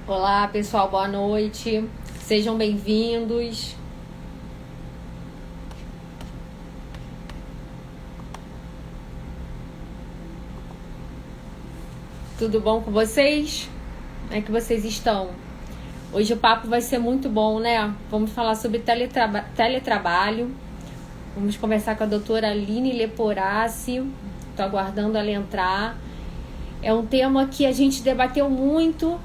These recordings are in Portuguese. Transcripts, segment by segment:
Olá, pessoal, boa noite. Sejam bem-vindos. Tudo bom com vocês? Como é que vocês estão? Hoje o papo vai ser muito bom, né? Vamos falar sobre teletrabalho. Vamos conversar com a doutora Aline Leporassi. Estou aguardando ela entrar. É um tema que a gente debateu muito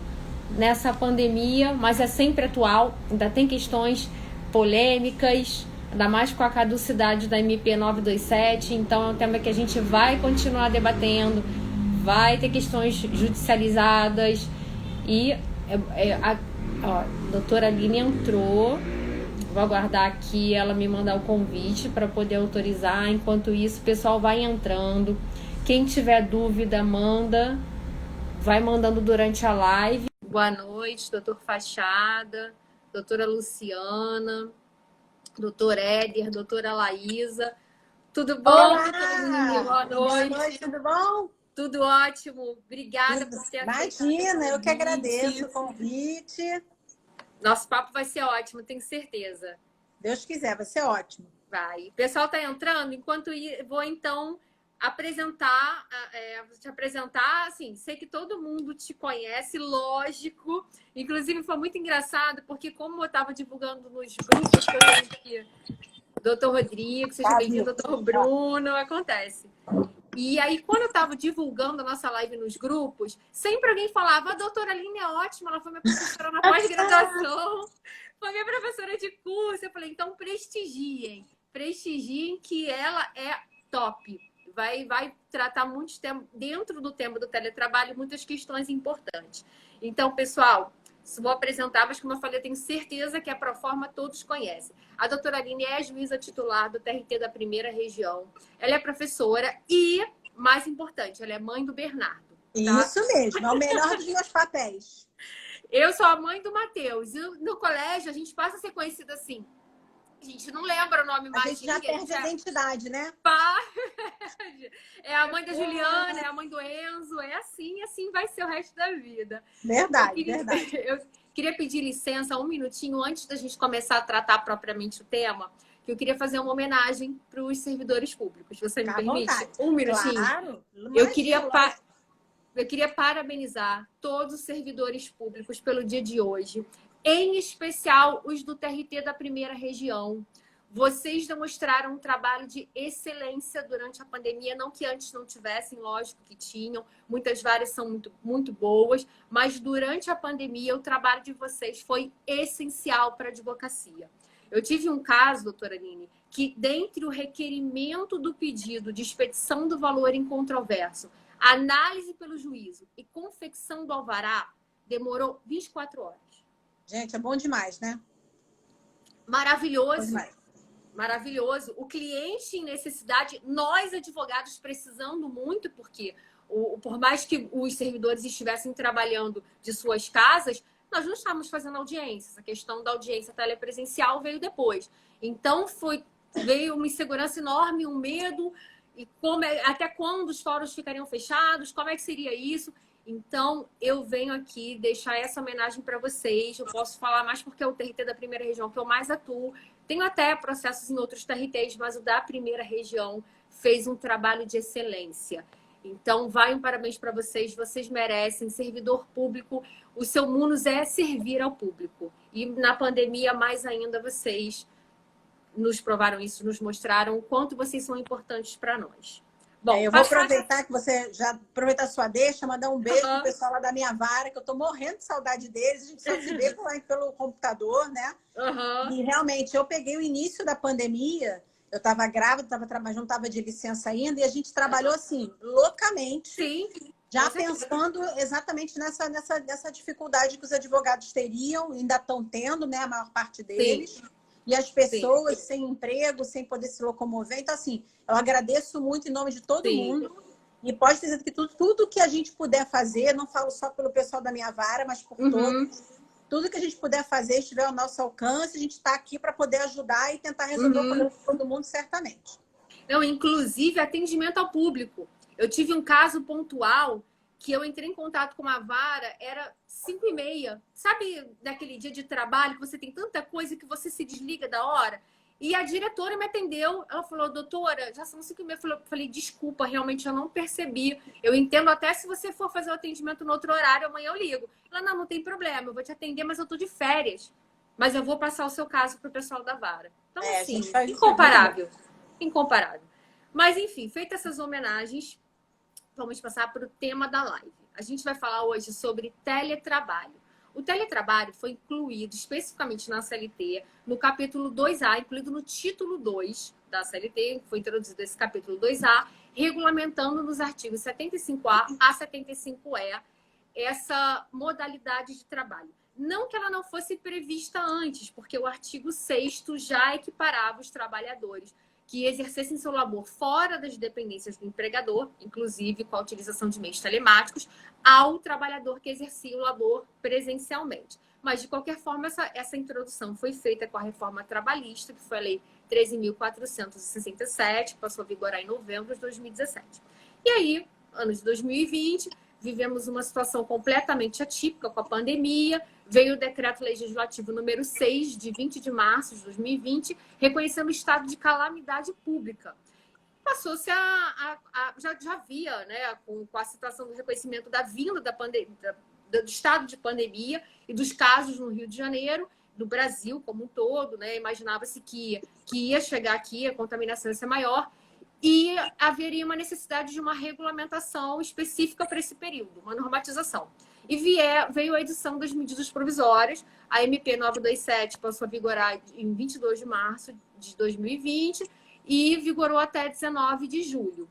nessa pandemia, mas é sempre atual. Ainda tem questões polêmicas, ainda mais com a caducidade da MP 927. Então é um tema que a gente vai continuar debatendo. Vai ter questões judicializadas. E a doutora Aline entrou. Vou aguardar aqui ela me mandar o convite para poder autorizar. Enquanto isso, o pessoal vai entrando. Quem tiver dúvida, vai mandando durante a live. Boa noite, doutor Fachada, doutora Luciana, doutor Éder, doutora Laísa. Tudo bom, doutora Aline? Boa noite. Boa noite, tudo bom? Tudo ótimo. Obrigada por ter aceitado. Imagina, eu que agradeço o convite. Nosso papo vai ser ótimo, tenho certeza. Deus quiser, vai ser ótimo. Vai. O pessoal está entrando, enquanto vou então te apresentar, assim, sei que todo mundo te conhece, lógico. Inclusive foi muito engraçado, porque como eu estava divulgando nos grupos que eu tenho aqui, doutor Rodrigo, seja bem-vindo, doutor Bruno, acontece. E aí, quando eu estava divulgando a nossa live nos grupos, sempre alguém falava: a doutora Aline é ótima, ela foi minha professora na pós-graduação, foi minha professora de curso. Eu falei: então prestigiem que ela é top. Vai tratar muito tempo, dentro do tema do teletrabalho, muitas questões importantes. Então, pessoal, vou apresentar, mas como eu falei, eu tenho certeza que a Proforma todos conhecem. A doutora Aline é juíza titular do TRT da Primeira Região. Ela é professora e, mais importante, ela é mãe do Bernardo. Tá? Isso mesmo, é o melhor dos meus papéis. Eu sou a mãe do Matheus. E no colégio, a gente passa a ser conhecida assim. A gente não lembra o nome mais. A gente já perde a identidade, né? É a mãe da Juliana, é a mãe do Enzo, é assim, assim vai ser o resto da vida. Verdade. Eu queria pedir licença um minutinho antes da gente começar a tratar propriamente o tema, que eu queria fazer uma homenagem para os servidores públicos. Você me permite? Um minutinho? Claro. Eu queria parabenizar todos os servidores públicos pelo dia de hoje, em especial os do TRT da Primeira Região. Vocês demonstraram um trabalho de excelência durante a pandemia, não que antes não tivessem, lógico que tinham, muitas várias são muito, muito boas, mas durante a pandemia o trabalho de vocês foi essencial para a advocacia. Eu tive um caso, doutora Aline, que dentre o requerimento do pedido de expedição do valor incontroverso, análise pelo juízo e confecção do alvará, demorou 24 horas. Gente, é bom demais, né? Maravilhoso. Maravilhoso. O cliente em necessidade, nós advogados precisando muito, porque por mais que os servidores estivessem trabalhando de suas casas, nós não estávamos fazendo audiências. A questão da audiência telepresencial veio depois. Então veio uma insegurança enorme, um medo, e até quando os fóruns ficariam fechados, como é que seria isso? Então, eu venho aqui deixar essa homenagem para vocês. Eu posso falar mais porque é o TRT da Primeira Região que eu mais atuo. Tenho até processos em outros TRTs, mas o da Primeira Região fez um trabalho de excelência. Então, vai um parabéns para vocês. Vocês merecem. Servidor público, o seu munus é servir ao público. E na pandemia, mais ainda, vocês nos provaram isso, nos mostraram o quanto vocês são importantes para nós. Bom, eu vou aproveitar que você já aproveitar a sua deixa, mandar um beijo pro pessoal lá da minha vara, que eu tô morrendo de saudade deles. A gente só se vê pelo computador, né? E realmente, eu peguei o início da pandemia, eu estava grávida, não estava de licença ainda, e a gente trabalhou assim, loucamente. Sim. Já pensando exatamente nessa dificuldade que os advogados teriam, ainda estão tendo, né? A maior parte deles. Sim. E as pessoas sem emprego, sem poder se locomover. Então, assim, eu agradeço muito em nome de todo mundo. E pode ter certeza que tudo que a gente puder fazer, não falo só pelo pessoal da minha vara, mas por todos. Tudo que a gente puder fazer, estiver ao nosso alcance, a gente está aqui para poder ajudar e tentar resolver o problema de todo mundo, certamente. Não, inclusive atendimento ao público. Eu tive um caso pontual que eu entrei em contato com a vara, era 5h30. Sabe daquele dia de trabalho que você tem tanta coisa que você se desliga da hora? E a diretora me atendeu, ela falou, doutora, já são 5h30. Eu falei, desculpa, realmente eu não percebi. Eu entendo até se você for fazer o atendimento no outro horário, amanhã eu ligo. Ela, não tem problema, eu vou te atender, mas eu tô de férias. Mas eu vou passar o seu caso pro pessoal da vara. Então, assim, incomparável. Incomparável. Mas, enfim, feitas essas homenagens, vamos passar para o tema da live. A gente vai falar hoje sobre teletrabalho. O teletrabalho foi incluído especificamente na CLT, no capítulo 2A, incluído no título 2 da CLT, foi introduzido esse capítulo 2A, regulamentando nos artigos 75A a 75E essa modalidade de trabalho. Não que ela não fosse prevista antes, porque o artigo 6º já equiparava os trabalhadores que exercessem seu labor fora das dependências do empregador, inclusive com a utilização de meios telemáticos, ao trabalhador que exercia o labor presencialmente. Mas, de qualquer forma, essa introdução foi feita com a reforma trabalhista, que foi a Lei 13.467, que passou a vigorar em novembro de 2017. E aí, ano de 2020, vivemos uma situação completamente atípica com a pandemia. Veio o decreto legislativo número 6, de 20 de março de 2020, reconhecendo o estado de calamidade pública. Passou-se já havia, né, com a situação do reconhecimento da vinda da pandemia, do estado de pandemia e dos casos no Rio de Janeiro, do Brasil como um todo, né? Imaginava-se que ia chegar aqui, a contaminação ia ser maior, e haveria uma necessidade de uma regulamentação específica para esse período, uma normatização. E veio a edição das medidas provisórias, a MP 927 passou a vigorar em 22 de março de 2020 e vigorou até 19 de julho.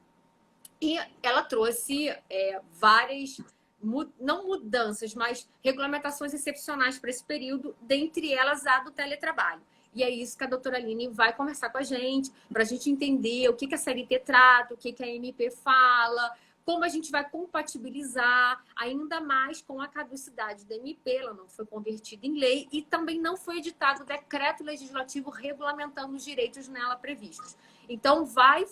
E ela trouxe várias, não mudanças, mas regulamentações excepcionais para esse período, dentre elas a do teletrabalho. E é isso que a doutora Aline vai conversar com a gente, para a gente entender o que a CLT trata, o que a MP fala, como a gente vai compatibilizar ainda mais com a caducidade da MP, ela não foi convertida em lei e também não foi editado decreto legislativo regulamentando os direitos nela previstos. Então vai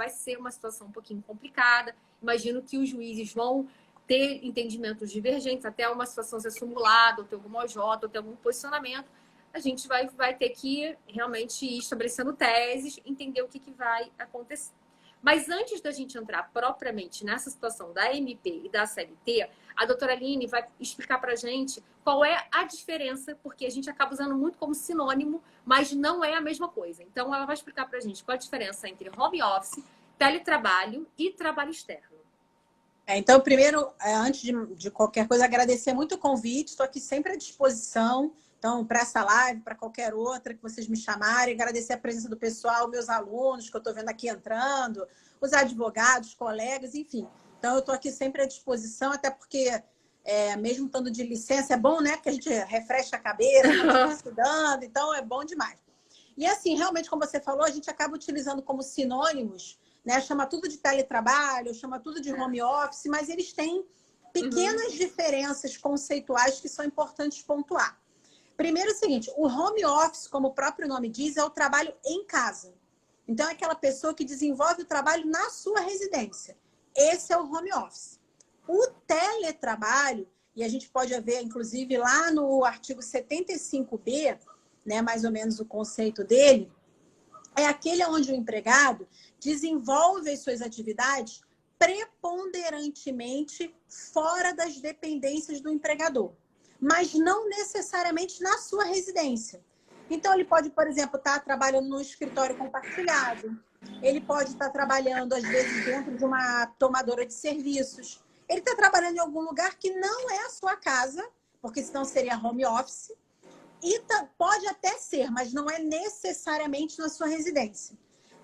ser uma situação um pouquinho complicada. Imagino que os juízes vão ter entendimentos divergentes, até uma situação ser simulada, ou ter alguma OJ, ou ter algum posicionamento. A gente vai ter que realmente ir estabelecendo teses, entender o que vai acontecer. Mas antes da gente entrar propriamente nessa situação da MP e da CLT, a doutora Aline vai explicar para a gente qual é a diferença, porque a gente acaba usando muito como sinônimo, mas não é a mesma coisa. Então, ela vai explicar para a gente qual a diferença entre home office, teletrabalho e trabalho externo. Então, primeiro, antes de qualquer coisa, agradecer muito o convite. Estou aqui sempre à disposição. Então, para essa live, para qualquer outra que vocês me chamarem, agradecer a presença do pessoal, meus alunos, que eu estou vendo aqui entrando, os advogados, colegas, enfim. Então, eu estou aqui sempre à disposição, até porque, mesmo estando de licença, é bom, né? Que a gente refresca a cabeça, está estudando, então é bom demais. E assim, realmente, como você falou, a gente acaba utilizando como sinônimos, né? Chama tudo de teletrabalho, chama tudo de home office, mas eles têm pequenas diferenças conceituais que são importantes pontuar. Primeiro é o seguinte, o home office, como o próprio nome diz, é o trabalho em casa. Então, é aquela pessoa que desenvolve o trabalho na sua residência. Esse é o home office. O teletrabalho, e a gente pode ver, inclusive, lá no artigo 75B, né, mais ou menos o conceito dele, é aquele onde o empregado desenvolve as suas atividades preponderantemente fora das dependências do empregador, mas não necessariamente na sua residência. Então, ele pode, por exemplo, estar trabalhando num escritório compartilhado, ele pode estar trabalhando, às vezes, dentro de uma tomadora de serviços, ele está trabalhando em algum lugar que não é a sua casa, porque senão seria home office, e pode até ser, mas não é necessariamente na sua residência.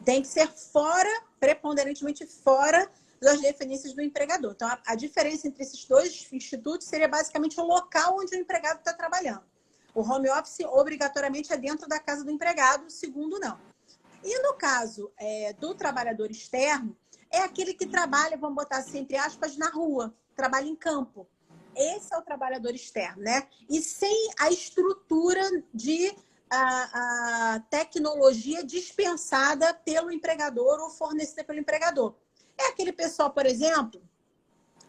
Tem que ser fora, preponderantemente fora das definições do empregador. Então, a diferença entre esses dois institutos seria basicamente o local onde o empregado está trabalhando. O home office, obrigatoriamente, é dentro da casa do empregado, o segundo não. E no caso do trabalhador externo, é aquele que trabalha, vamos botar assim, entre aspas, na rua, trabalha em campo. Esse é o trabalhador externo, né? E sem a estrutura de a tecnologia dispensada pelo empregador ou fornecida pelo empregador. É aquele pessoal, por exemplo,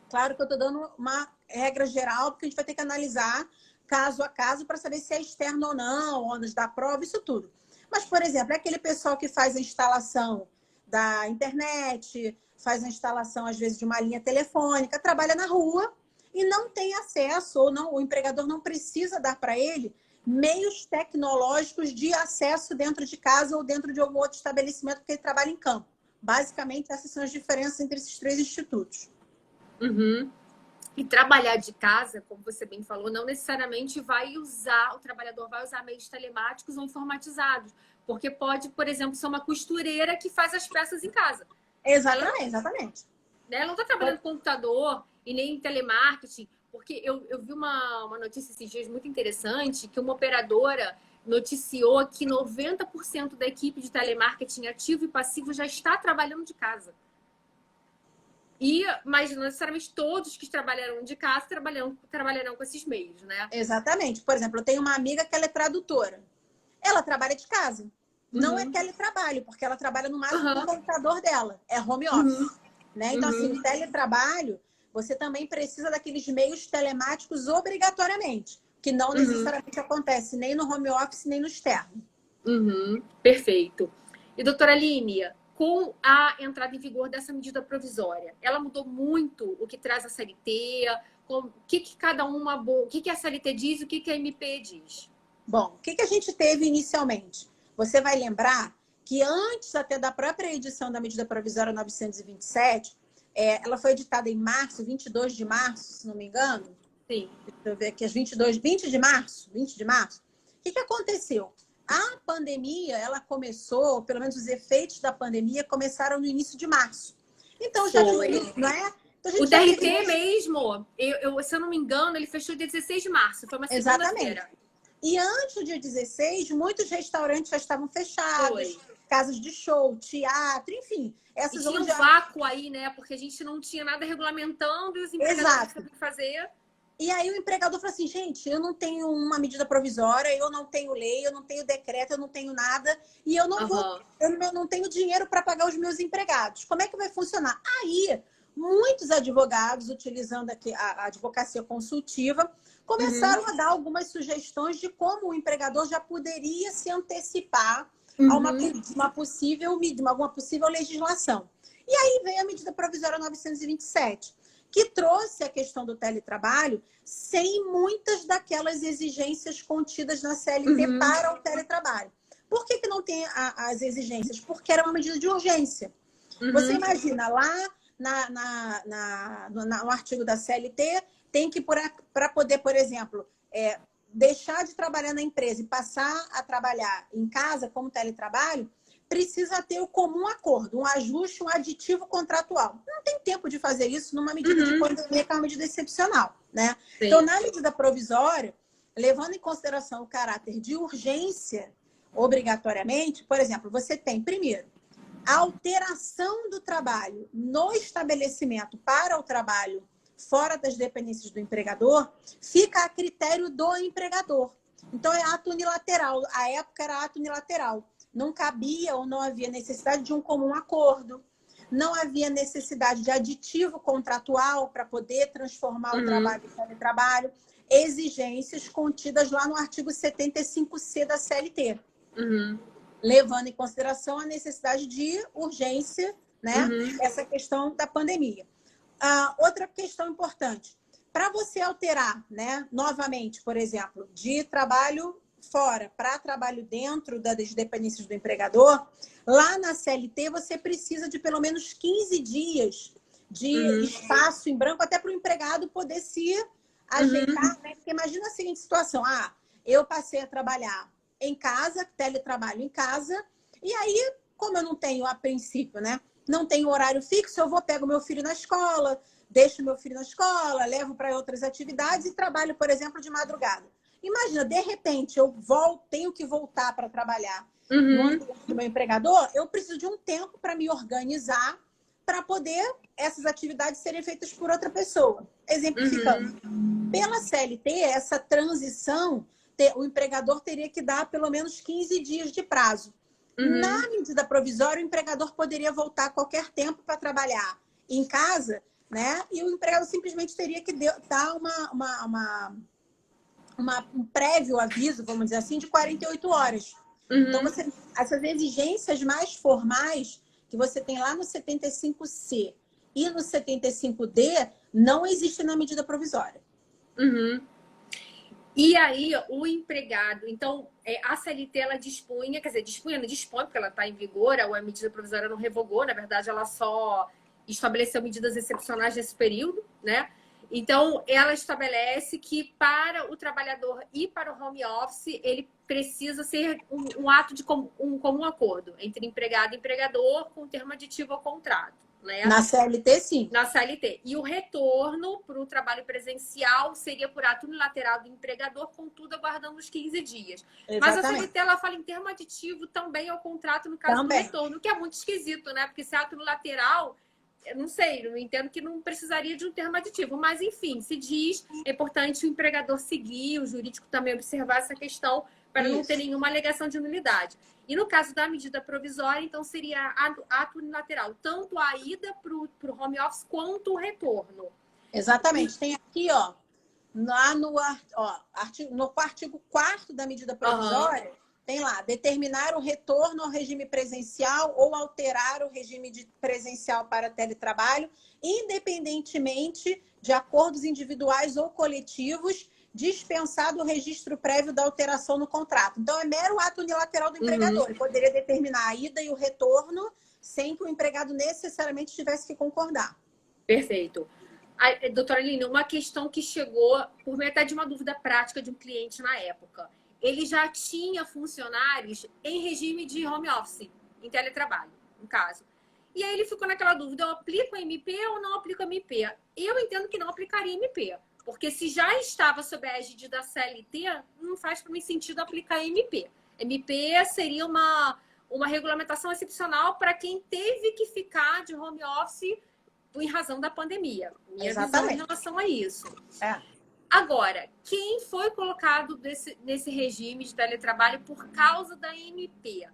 Claro que eu estou dando uma regra geral, porque a gente vai ter que analisar caso a caso para saber se é externo ou não, ônus da prova, isso tudo. Mas, por exemplo, é aquele pessoal que faz a instalação da internet, faz a instalação, às vezes, de uma linha telefônica, trabalha na rua e não tem acesso, ou não, o empregador não precisa dar para ele meios tecnológicos de acesso dentro de casa ou dentro de algum outro estabelecimento, porque ele trabalha em campo. Basicamente, essas são as diferenças entre esses três institutos. Uhum. E trabalhar de casa, como você bem falou, não necessariamente o trabalhador vai usar meios telemáticos ou informatizados, porque pode, por exemplo, ser uma costureira que faz as peças em casa. Exatamente. Ela não está trabalhando com computador e nem em telemarketing, porque eu vi uma notícia esses dias muito interessante, que uma operadora noticiou que 90% da equipe de telemarketing ativo e passivo já está trabalhando de casa. Mas não necessariamente todos que trabalharam de casa trabalharão com esses meios, né? Exatamente. Por exemplo, eu tenho uma amiga que ela é tradutora. Ela trabalha de casa. Não é teletrabalho, porque ela trabalha no máximo no computador dela. É home office. Né? Então, assim, o teletrabalho, você também precisa daqueles meios telemáticos obrigatoriamente, que não necessariamente acontece nem no home office, nem no externo. Perfeito. E, doutora Aline, com a entrada em vigor dessa medida provisória, ela mudou muito o que traz a CLT, o que a CLT diz e o que a MP diz? Bom, o que a gente teve inicialmente? Você vai lembrar que antes até da própria edição da medida provisória 927, ela foi editada em março, 22 de março, se não me engano. Sim. Deixa eu ver aqui, 20 de março. O que aconteceu? A pandemia, ela começou, pelo menos os efeitos da pandemia começaram no início de março. Então, já foi, não é? Então, o TRT mesmo, se eu não me engano, ele fechou dia 16 de março, foi uma segunda-feira. E antes do dia 16, muitos restaurantes já estavam fechados, casas de show, teatro, enfim. E tinha um vácuo aí, né? Porque a gente não tinha nada regulamentando e os empregadores não sabiam o que fazer. E aí o empregador falou assim, gente, eu não tenho uma medida provisória, eu não tenho lei, eu não tenho decreto, eu não tenho nada, e eu não eu não tenho dinheiro para pagar os meus empregados. Como é que vai funcionar? Aí, muitos advogados, utilizando aqui a advocacia consultiva, começaram a dar algumas sugestões de como o empregador já poderia se antecipar a alguma possível legislação. E aí veio a medida provisória 927, que trouxe a questão do teletrabalho sem muitas daquelas exigências contidas na CLT para o teletrabalho. Por que não tem as exigências? Porque era uma medida de urgência. Você imagina, lá no artigo da CLT, tem que, para poder, por exemplo, deixar de trabalhar na empresa e passar a trabalhar em casa como teletrabalho, precisa ter o comum acordo, um ajuste, um aditivo contratual. Não tem tempo de fazer isso numa medida de pandemia, que é uma medida excepcional, né? Sim. Então, na medida provisória, levando em consideração o caráter de urgência, obrigatoriamente, por exemplo, você tem, primeiro, a alteração do trabalho no estabelecimento para o trabalho fora das dependências do empregador, fica a critério do empregador. Então, é ato unilateral. A época era ato unilateral. Não cabia ou não havia necessidade de um comum acordo. Não havia necessidade de aditivo contratual para poder transformar o trabalho em teletrabalho. Exigências contidas lá no artigo 75C da CLT. Levando em consideração a necessidade de urgência, né? Essa questão da pandemia. Outra questão importante. Para você alterar, né, novamente, por exemplo, de trabalho fora para trabalho dentro das dependências do empregador, lá na CLT você precisa de pelo menos 15 dias de espaço em branco até para o empregado poder se ajeitar, né? Porque imagina a seguinte situação, eu passei a trabalhar em casa, teletrabalho em casa, e aí, como eu não tenho, a princípio, né, não tenho horário fixo, eu pego meu filho na escola, deixo meu filho na escola, levo para outras atividades e trabalho, por exemplo, de madrugada. Imagina, de repente, eu tenho que voltar para trabalhar no ambiente do meu empregador, eu preciso de um tempo para me organizar para poder essas atividades serem feitas por outra pessoa. Exemplificando. Pela CLT, essa transição, o empregador teria que dar pelo menos 15 dias de prazo. Na medida provisória, o empregador poderia voltar a qualquer tempo para trabalhar em casa, né? E o empregador simplesmente teria que dar um prévio aviso, vamos dizer assim, de 48 horas. Então, essas exigências mais formais que você tem lá no 75C e no 75D não existem na medida provisória. E aí, o empregado, então, a CLT, ela dispunha, quer dizer, não dispõe, porque ela está em vigor, a medida provisória não revogou, na verdade, ela só estabeleceu medidas excepcionais nesse período, né? Então, ela estabelece que para o trabalhador e para o home office, ele precisa ser um ato de comum acordo entre empregado e empregador com termo aditivo ao contrato. Né? Na CLT, sim. Na CLT. E o retorno para o trabalho presencial seria por ato unilateral do empregador, contudo, aguardando os 15 dias. Exatamente. Mas a CLT, ela fala em termo aditivo também ao contrato no caso do retorno, que é muito esquisito, né? Porque se é ato unilateral, eu não sei, eu entendo que não precisaria de um termo aditivo. Mas, enfim, se diz, é importante o empregador seguir, o jurídico também observar essa questão para não ter nenhuma alegação de nulidade. E no caso da medida provisória, então, seria ato unilateral, tanto a ida para o home office quanto o retorno. Exatamente. Tem aqui, ó, lá no artigo 4º da medida provisória, tem lá, determinar o retorno ao regime presencial ou alterar o regime de presencial para teletrabalho, independentemente de acordos individuais ou coletivos, dispensado o registro prévio da alteração no contrato. Então, é mero ato unilateral do empregador. Ele poderia determinar a ida e o retorno sem que o empregado necessariamente tivesse que concordar. Perfeito. Doutora Aline, uma questão que chegou por meio até de uma dúvida prática de um cliente na época. Ele já tinha funcionários em regime de home office, em teletrabalho, no caso. E aí ele ficou naquela dúvida, eu aplico a MP ou não aplico a MP? Eu entendo que não aplicaria MP. Porque se já estava sob a égide da CLT, não faz para mim sentido aplicar a MP. MP seria uma regulamentação excepcional para quem teve que ficar de home office em razão da pandemia. Minha visão em relação a isso. Agora, quem foi colocado nesse regime de teletrabalho por causa da MP?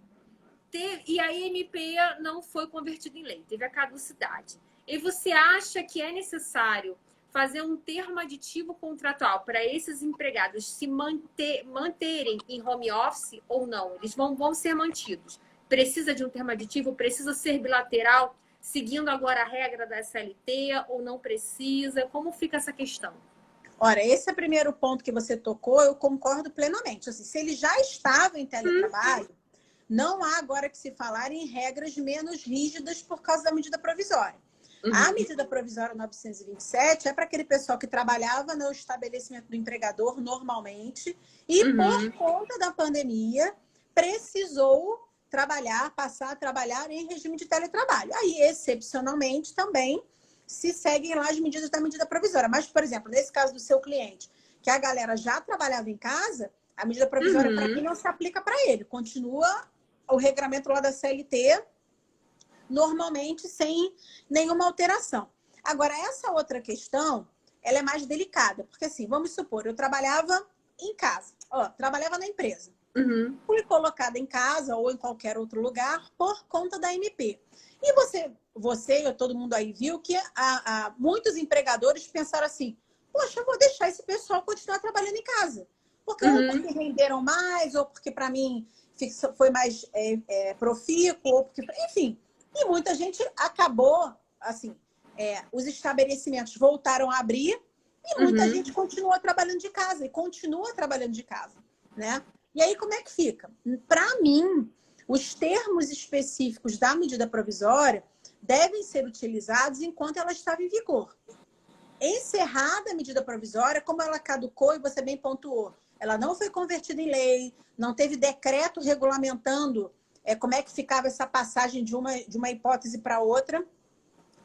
E a MP não foi convertida em lei, teve a caducidade. E você acha que é necessário fazer um termo aditivo contratual para esses empregados se manterem em home office ou não? Eles vão ser mantidos. Precisa de um termo aditivo? Precisa ser bilateral, seguindo agora a regra da SLT ou não precisa? Como fica essa questão? Ora, esse é o primeiro ponto que você tocou, eu concordo plenamente. Assim, se ele já estava em teletrabalho, não há agora que se falar em regras menos rígidas por causa da medida provisória. A medida provisória 927 é para aquele pessoal que trabalhava no estabelecimento do empregador normalmente e, por conta da pandemia, precisou passar a trabalhar em regime de teletrabalho. Aí, excepcionalmente, também se seguem lá as medidas da medida provisória. Mas, por exemplo, nesse caso do seu cliente, que a galera já trabalhava em casa, a medida provisória, para mim, não se aplica para ele. Continua o regramento lá da CLT, normalmente sem nenhuma alteração. Agora, essa outra questão, ela é mais delicada, porque assim, vamos supor, eu trabalhava em casa, trabalhava na empresa. Fui colocada em casa ou em qualquer outro lugar por conta da MP. E você, todo mundo aí viu que muitos empregadores pensaram assim, poxa, eu vou deixar esse pessoal continuar trabalhando em casa. Porque ou porque renderam mais, ou porque para mim foi mais profícuo, ou porque, enfim. E muita gente acabou, assim, os estabelecimentos voltaram a abrir e muita gente continuou trabalhando de casa e continua trabalhando de casa, né? E aí, como é que fica? Para mim, os termos específicos da medida provisória devem ser utilizados enquanto ela estava em vigor. Encerrada a medida provisória, como ela caducou e você bem pontuou, ela não foi convertida em lei, não teve decreto regulamentando como é que ficava essa passagem de uma hipótese para outra.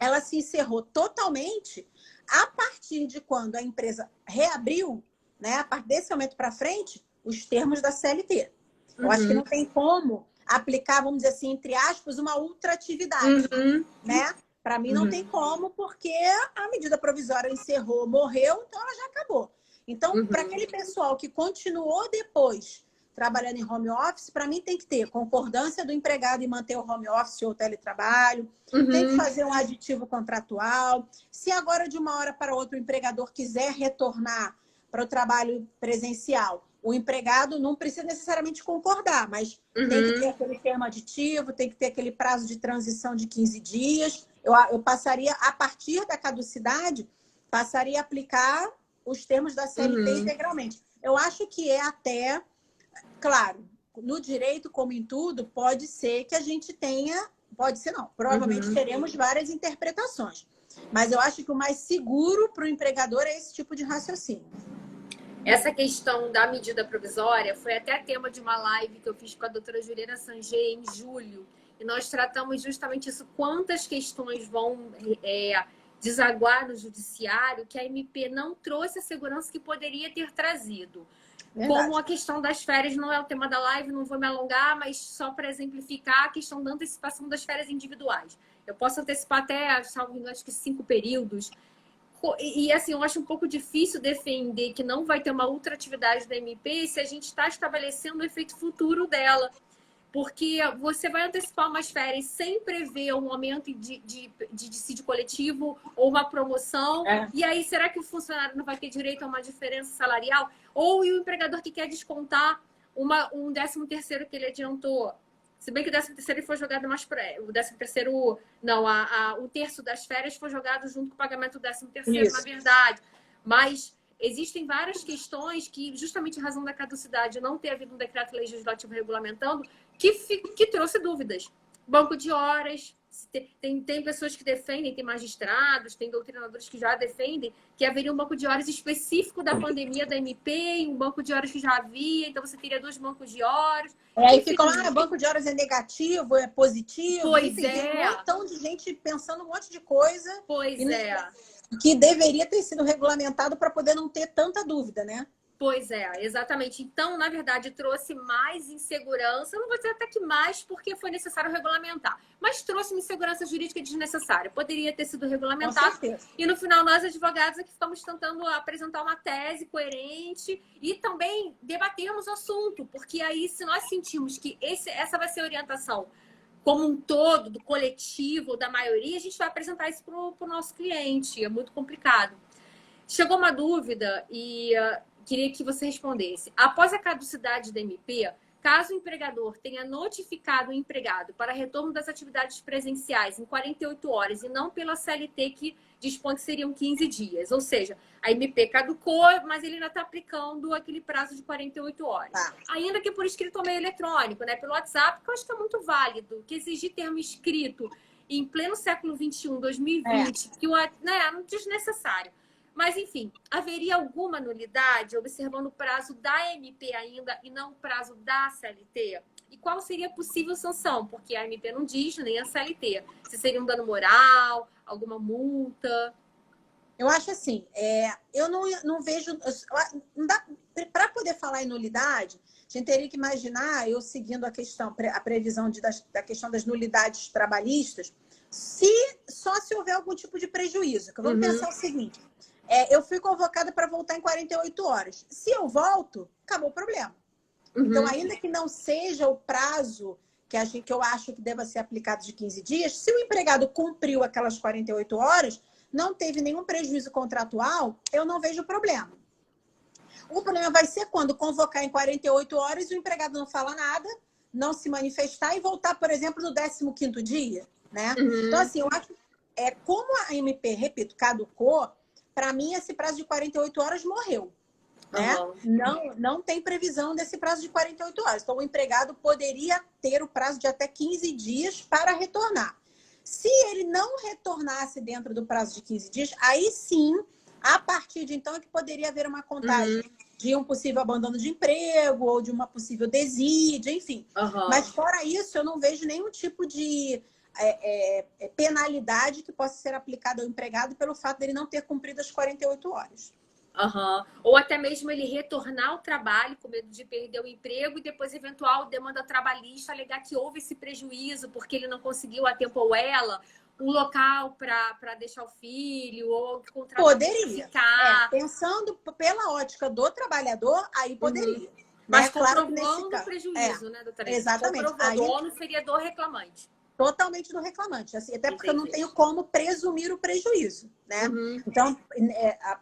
Ela se encerrou totalmente a partir de quando a empresa reabriu, né, a partir desse momento para frente, os termos da CLT. Eu acho que não tem como aplicar, vamos dizer assim, entre aspas, uma ultratividade, né? Para mim não tem como, porque a medida provisória encerrou, morreu, então ela já acabou. Então, para aquele pessoal que continuou depois trabalhando em home office, para mim tem que ter concordância do empregado em manter o home office ou o teletrabalho, tem que fazer um aditivo contratual. Se agora, de uma hora para outra, o empregador quiser retornar para o trabalho presencial, o empregado não precisa necessariamente concordar, mas tem que ter aquele termo aditivo, tem que ter aquele prazo de transição de 15 dias. Eu passaria, a partir da caducidade, passaria a aplicar os termos da CLT integralmente. Eu acho que é até, claro, no direito, como em tudo, pode ser que a gente tenha, pode ser não, provavelmente teremos várias interpretações. Mas eu acho que o mais seguro para o empregador é esse tipo de raciocínio. Essa questão da medida provisória foi até tema de uma live que eu fiz com a doutora Juliana Sanger em julho. E nós tratamos justamente isso, quantas questões vão desaguar no judiciário que a MP não trouxe a segurança que poderia ter trazido. Verdade. Como a questão das férias, não é o tema da live, não vou me alongar, mas só para exemplificar a questão da antecipação das férias individuais. Eu posso antecipar até, salvo engano, acho que 5 períodos. E assim, eu acho um pouco difícil defender que não vai ter uma ultratividade da MP se a gente está estabelecendo o efeito futuro dela. Porque você vai antecipar umas férias sem prever um aumento de dissídio coletivo ou uma promoção. E aí, será que o funcionário não vai ter direito a uma diferença salarial? Ou o empregador que quer descontar um 13º que ele adiantou? Se bem que o 13º foi jogado mais para... O 13º... Não, o terço das férias foi jogado junto com o pagamento do 13º, na verdade. Mas existem várias questões que, justamente em razão da caducidade, não ter havido um decreto legislativo regulamentando, que trouxe dúvidas. Banco de horas... Tem pessoas que defendem, tem magistrados, tem doutrinadores que já defendem que haveria um banco de horas específico da pandemia da MP e um banco de horas que já havia, então você teria 2 bancos de horas. Aí ficam lá, banco de horas é negativo, é positivo. Pois enfim, é. Tem um montão de gente pensando um monte de coisa. Pois que deveria ter sido regulamentado para poder não ter tanta dúvida, né? Pois é, exatamente. Então, na verdade, trouxe mais insegurança. Eu não vou dizer até que mais, porque foi necessário regulamentar. Mas trouxe uma insegurança jurídica desnecessária. Poderia ter sido regulamentado. E no final, nós, advogados, aqui estamos tentando apresentar uma tese coerente e também debatermos o assunto. Porque aí, se nós sentimos que essa vai ser a orientação como um todo, do coletivo, da maioria, a gente vai apresentar isso para o nosso cliente. É muito complicado. Chegou uma dúvida e... queria que você respondesse. Após a caducidade da MP, caso o empregador tenha notificado o empregado para retorno das atividades presenciais em 48 horas e não pela CLT, que dispõe que seriam 15 dias. Ou seja, a MP caducou, mas ele ainda está aplicando aquele prazo de 48 horas. Ainda que por escrito ou meio eletrônico, né? Pelo WhatsApp, que eu acho que é muito válido. Que exigir termo escrito em pleno século XXI, 2020, que é desnecessário. Mas, enfim, haveria alguma nulidade observando o prazo da MP ainda e não o prazo da CLT? E qual seria a possível sanção? Porque a MP não diz, nem a CLT. Se seria um dano moral, alguma multa? Eu acho assim, eu não vejo... Para poder falar em nulidade, a gente teria que imaginar, eu seguindo a previsão da questão das nulidades trabalhistas, só se houver algum tipo de prejuízo. Vamos pensar o seguinte... eu fui convocada para voltar em 48 horas. Se eu volto, acabou o problema. Então, ainda que não seja o prazo que eu acho que deva ser aplicado de 15 dias, se o empregado cumpriu aquelas 48 horas, não teve nenhum prejuízo contratual, eu não vejo problema. O problema vai ser quando convocar em 48 horas e o empregado não fala nada, não se manifestar e voltar, por exemplo, no 15º dia, né? Então, assim, eu acho como a MP, repito, caducou, para mim, esse prazo de 48 horas morreu. Né? Não tem previsão desse prazo de 48 horas. Então, o empregado poderia ter o prazo de até 15 dias para retornar. Se ele não retornasse dentro do prazo de 15 dias, aí sim, a partir de então, é que poderia haver uma contagem de um possível abandono de emprego ou de uma possível desídia, enfim. Mas, fora isso, eu não vejo nenhum tipo de... penalidade que possa ser aplicada ao empregado pelo fato dele não ter cumprido as 48 horas. Ou até mesmo ele retornar ao trabalho com medo de perder o emprego e depois eventual demanda trabalhista alegar que houve esse prejuízo porque ele não conseguiu a tempo ou ela um local para deixar o filho ou que contratar. Poderia. Pensando pela ótica do trabalhador, aí poderia. Mas né? Claro que comprovando nesse o caso, prejuízo, né, doutora? exatamente. Comprovando, Aí, o ônus seria do reclamante. totalmente do reclamante, assim, até porque eu não Entendi. tenho como presumir o prejuízo, né? Uhum. Então,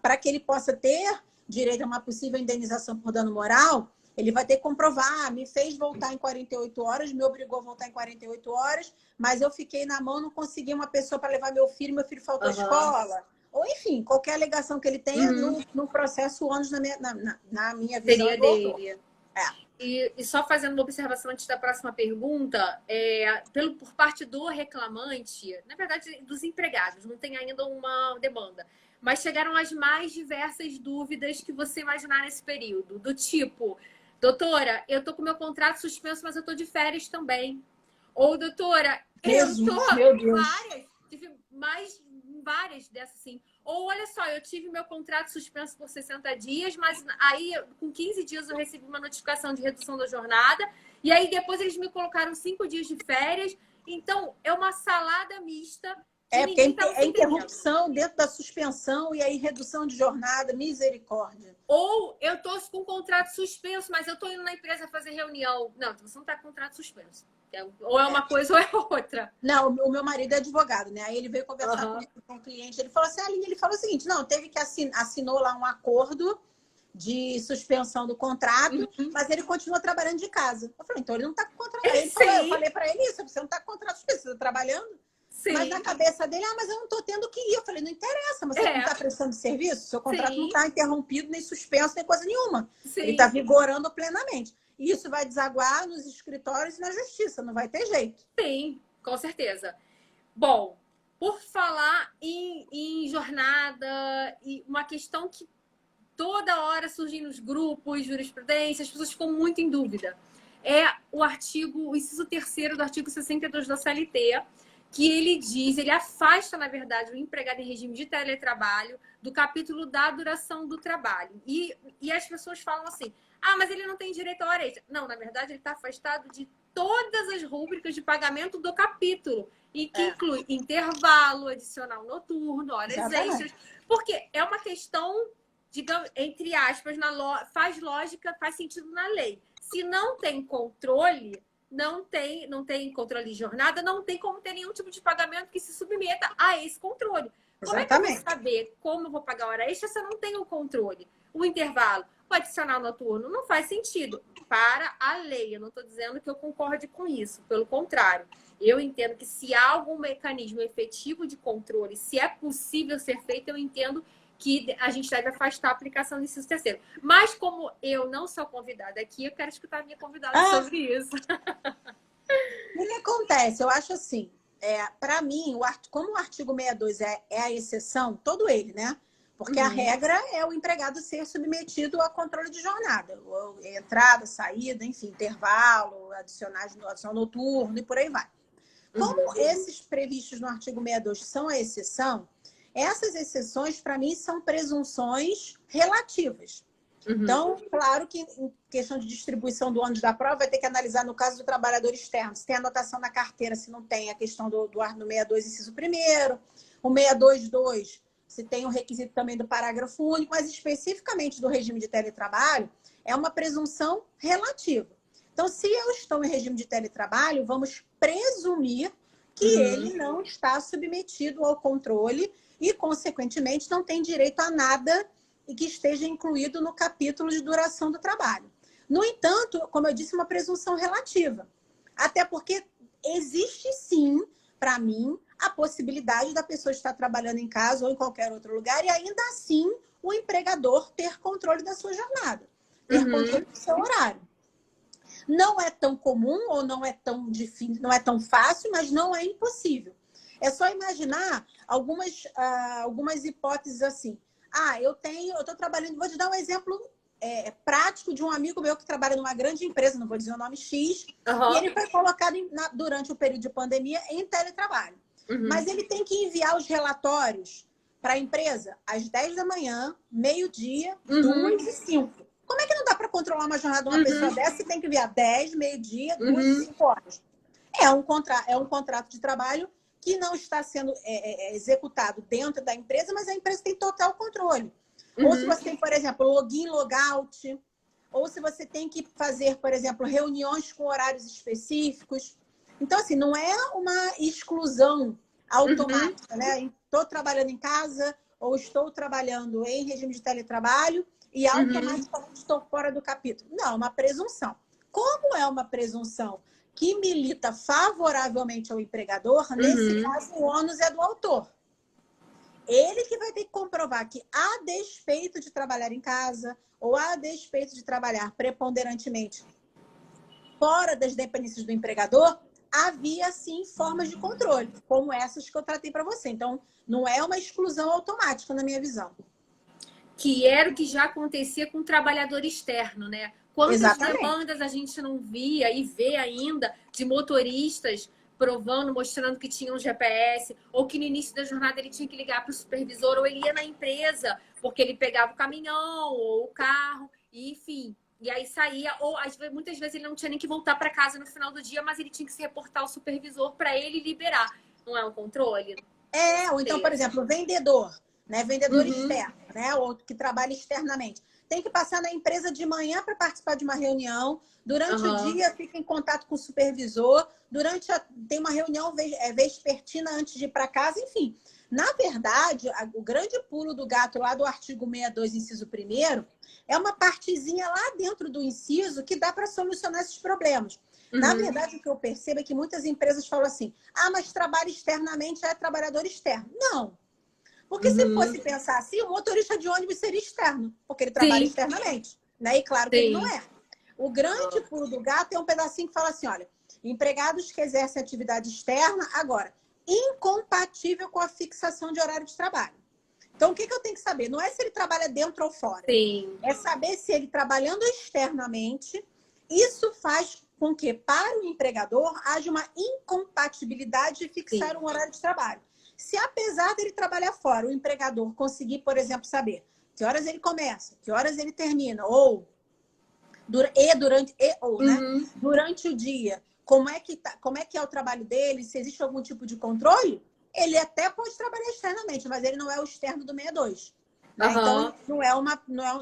para que ele possa ter direito a uma possível indenização por dano moral, ele vai ter que comprovar, me fez voltar em 48 horas, me obrigou a voltar em 48 horas, mas eu fiquei na mão, não consegui uma pessoa para levar meu filho faltou à Uhum. escola. Ou, enfim, qualquer alegação que ele tenha Uhum. no processo, o ônus, na minha visão, Seria é do autor. dele. É. E só fazendo uma observação antes da próxima pergunta, por parte do reclamante, na verdade, dos empregados, não tem ainda uma demanda, mas chegaram as mais diversas dúvidas que você imaginar nesse período, do tipo, doutora, eu tô com meu contrato suspenso, mas eu tô de férias também. Ou, doutora, eu tô Jesus, meu Deus. tive várias dessas assim. Ou, olha só, eu tive meu contrato suspenso por 60 dias, mas aí, com 15 dias, eu recebi uma notificação de redução da jornada. E aí, depois, eles me colocaram 5 dias de férias. Então, é uma salada mista que Porque ninguém está é interrupção dentro da suspensão e aí redução de jornada, misericórdia. Ou eu tô com o contrato suspenso, mas eu tô indo na empresa fazer reunião. Não, você não tá com contrato suspenso. Ou é uma coisa ou é outra. Não, o meu marido é advogado, né? Aí ele veio conversar com um cliente, ele falou assim, Aline, ele falou o seguinte, não, teve que assinou lá um acordo de suspensão do contrato, mas ele continua trabalhando de casa. Eu falei, então ele não tá com contrato. Aí ele falou, eu falei para ele isso, você não tá com contrato suspenso, você tá trabalhando? Sim. Mas na cabeça dele, mas eu não tô tendo que ir. Eu falei, não interessa, mas você não tá prestando serviço, seu contrato não tá interrompido, nem suspenso, nem coisa nenhuma. Sim. Ele tá vigorando plenamente. E isso vai desaguar nos escritórios e na justiça, não vai ter jeito. Sim, com certeza. Bom, por falar em jornada, e uma questão que toda hora surge nos grupos, jurisprudência, as pessoas ficam muito em dúvida. É o inciso 3º do artigo 62 da CLT, que ele afasta, na verdade, o empregado em regime de teletrabalho do capítulo da duração do trabalho. E as pessoas falam assim, mas ele não tem direito a hora extra. Não, na verdade, ele está afastado de todas as rúbricas de pagamento do capítulo, e que inclui intervalo, adicional noturno, horas extras, porque é uma questão, digamos, entre aspas, faz lógica, faz sentido na lei. Se não tem controle, não tem controle de jornada, não tem como ter nenhum tipo de pagamento que se submeta a esse controle. Como é que eu vou saber como eu vou pagar a hora extra se eu não tenho o controle? O intervalo, o adicional noturno, não faz sentido para a lei. Eu não estou dizendo que eu concorde com isso, pelo contrário. Eu entendo que se há algum mecanismo efetivo de controle, se é possível ser feito, eu entendo que a gente deve afastar a aplicação do inciso 3º. Mas como eu não sou convidada aqui, eu quero escutar a minha convidada sobre isso. O que acontece? Eu acho assim, para mim, como o artigo 62 é a exceção, todo ele, né? Porque a regra é o empregado ser submetido a controle de jornada. Entrada, saída, enfim, intervalo, adicional noturno e por aí vai. Como esses previstos no artigo 62 são a exceção, essas exceções, para mim, são presunções relativas. Então, claro que em questão de distribuição do ônus da prova, vai ter que analisar no caso do trabalhador externo, se tem anotação na carteira, se não tem a questão do 62, inciso 1º, o 622, se tem o requisito também do parágrafo único, mas especificamente do regime de teletrabalho, é uma presunção relativa. Então, se eu estou em regime de teletrabalho, vamos presumir que ele não está submetido ao controle e, consequentemente, não tem direito a nada e que esteja incluído no capítulo de duração do trabalho. No entanto, como eu disse, uma presunção relativa. Até porque existe, sim, para mim, a possibilidade da pessoa estar trabalhando em casa ou em qualquer outro lugar e, ainda assim, o empregador ter controle da sua jornada, ter controle do seu horário. Não é tão comum ou não é tão difícil, não é tão fácil, mas não é impossível. É só imaginar algumas hipóteses assim. Eu estou trabalhando, vou te dar um exemplo prático de um amigo meu que trabalha numa grande empresa, não vou dizer o nome X, e ele foi colocado durante o período de pandemia em teletrabalho. Mas ele tem que enviar os relatórios para a empresa às 10 da manhã, meio-dia, 2 e 5. Como é que não dá para controlar uma jornada de uma pessoa dessa se tem que enviar 10, meio-dia, 2 e 5 horas? É um contrato de trabalho que não está sendo executado dentro da empresa, mas a empresa tem total controle. Ou se você tem, por exemplo, login, logout, ou se você tem que fazer, por exemplo, reuniões com horários específicos. Então, assim, não é uma exclusão automática, né? Estou trabalhando em casa ou estou trabalhando em regime de teletrabalho e automaticamente estou fora do capítulo. Não, é uma presunção. Como é uma presunção que milita favoravelmente ao empregador, nesse caso o ônus é do autor. Ele que vai ter que comprovar que, a despeito de trabalhar em casa ou a despeito de trabalhar preponderantemente fora das dependências do empregador, havia, sim, formas de controle, como essas que eu tratei para você. Então, não é uma exclusão automática, na minha visão. Que era o que já acontecia com o trabalhador externo, né? Quantas Exatamente. demandas a gente não via e vê ainda de motoristas provando, mostrando que tinham um GPS, ou que no início da jornada ele tinha que ligar para o supervisor, ou ele ia na empresa, porque ele pegava o caminhão ou o carro, e enfim. E aí saía, ou muitas vezes ele não tinha nem que voltar para casa no final do dia, mas ele tinha que se reportar ao supervisor para ele liberar. Não é um controle? Ou então, por exemplo, o vendedor, né? Vendedor externo, né? Ou que trabalha externamente. Tem que passar na empresa de manhã para participar de uma reunião. Durante o dia, fica em contato com o supervisor. Tem uma reunião vespertina antes de ir para casa. Enfim, na verdade, o grande pulo do gato lá do artigo 62, inciso 1º, é uma partezinha lá dentro do inciso que dá para solucionar esses problemas. Na verdade, o que eu percebo é que muitas empresas falam assim, mas trabalha externamente, é trabalhador externo. Não. Porque se fosse pensar assim, o motorista de ônibus seria externo, porque ele trabalha externamente. Né? E claro que ele não é. O grande pulo do gato é um pedacinho que fala assim, olha, empregados que exercem atividade externa, agora, incompatível com a fixação de horário de trabalho. Então, o que eu tenho que saber? Não é se ele trabalha dentro ou fora. É saber se ele trabalhando externamente, isso faz com que, para o empregador, haja uma incompatibilidade de fixar um horário de trabalho. Se, apesar dele trabalhar fora, o empregador conseguir, por exemplo, saber que horas ele começa, que horas ele termina, durante o dia, como é que é o trabalho dele, se existe algum tipo de controle, ele até pode trabalhar externamente, mas ele não é o externo do 62. Né? Então,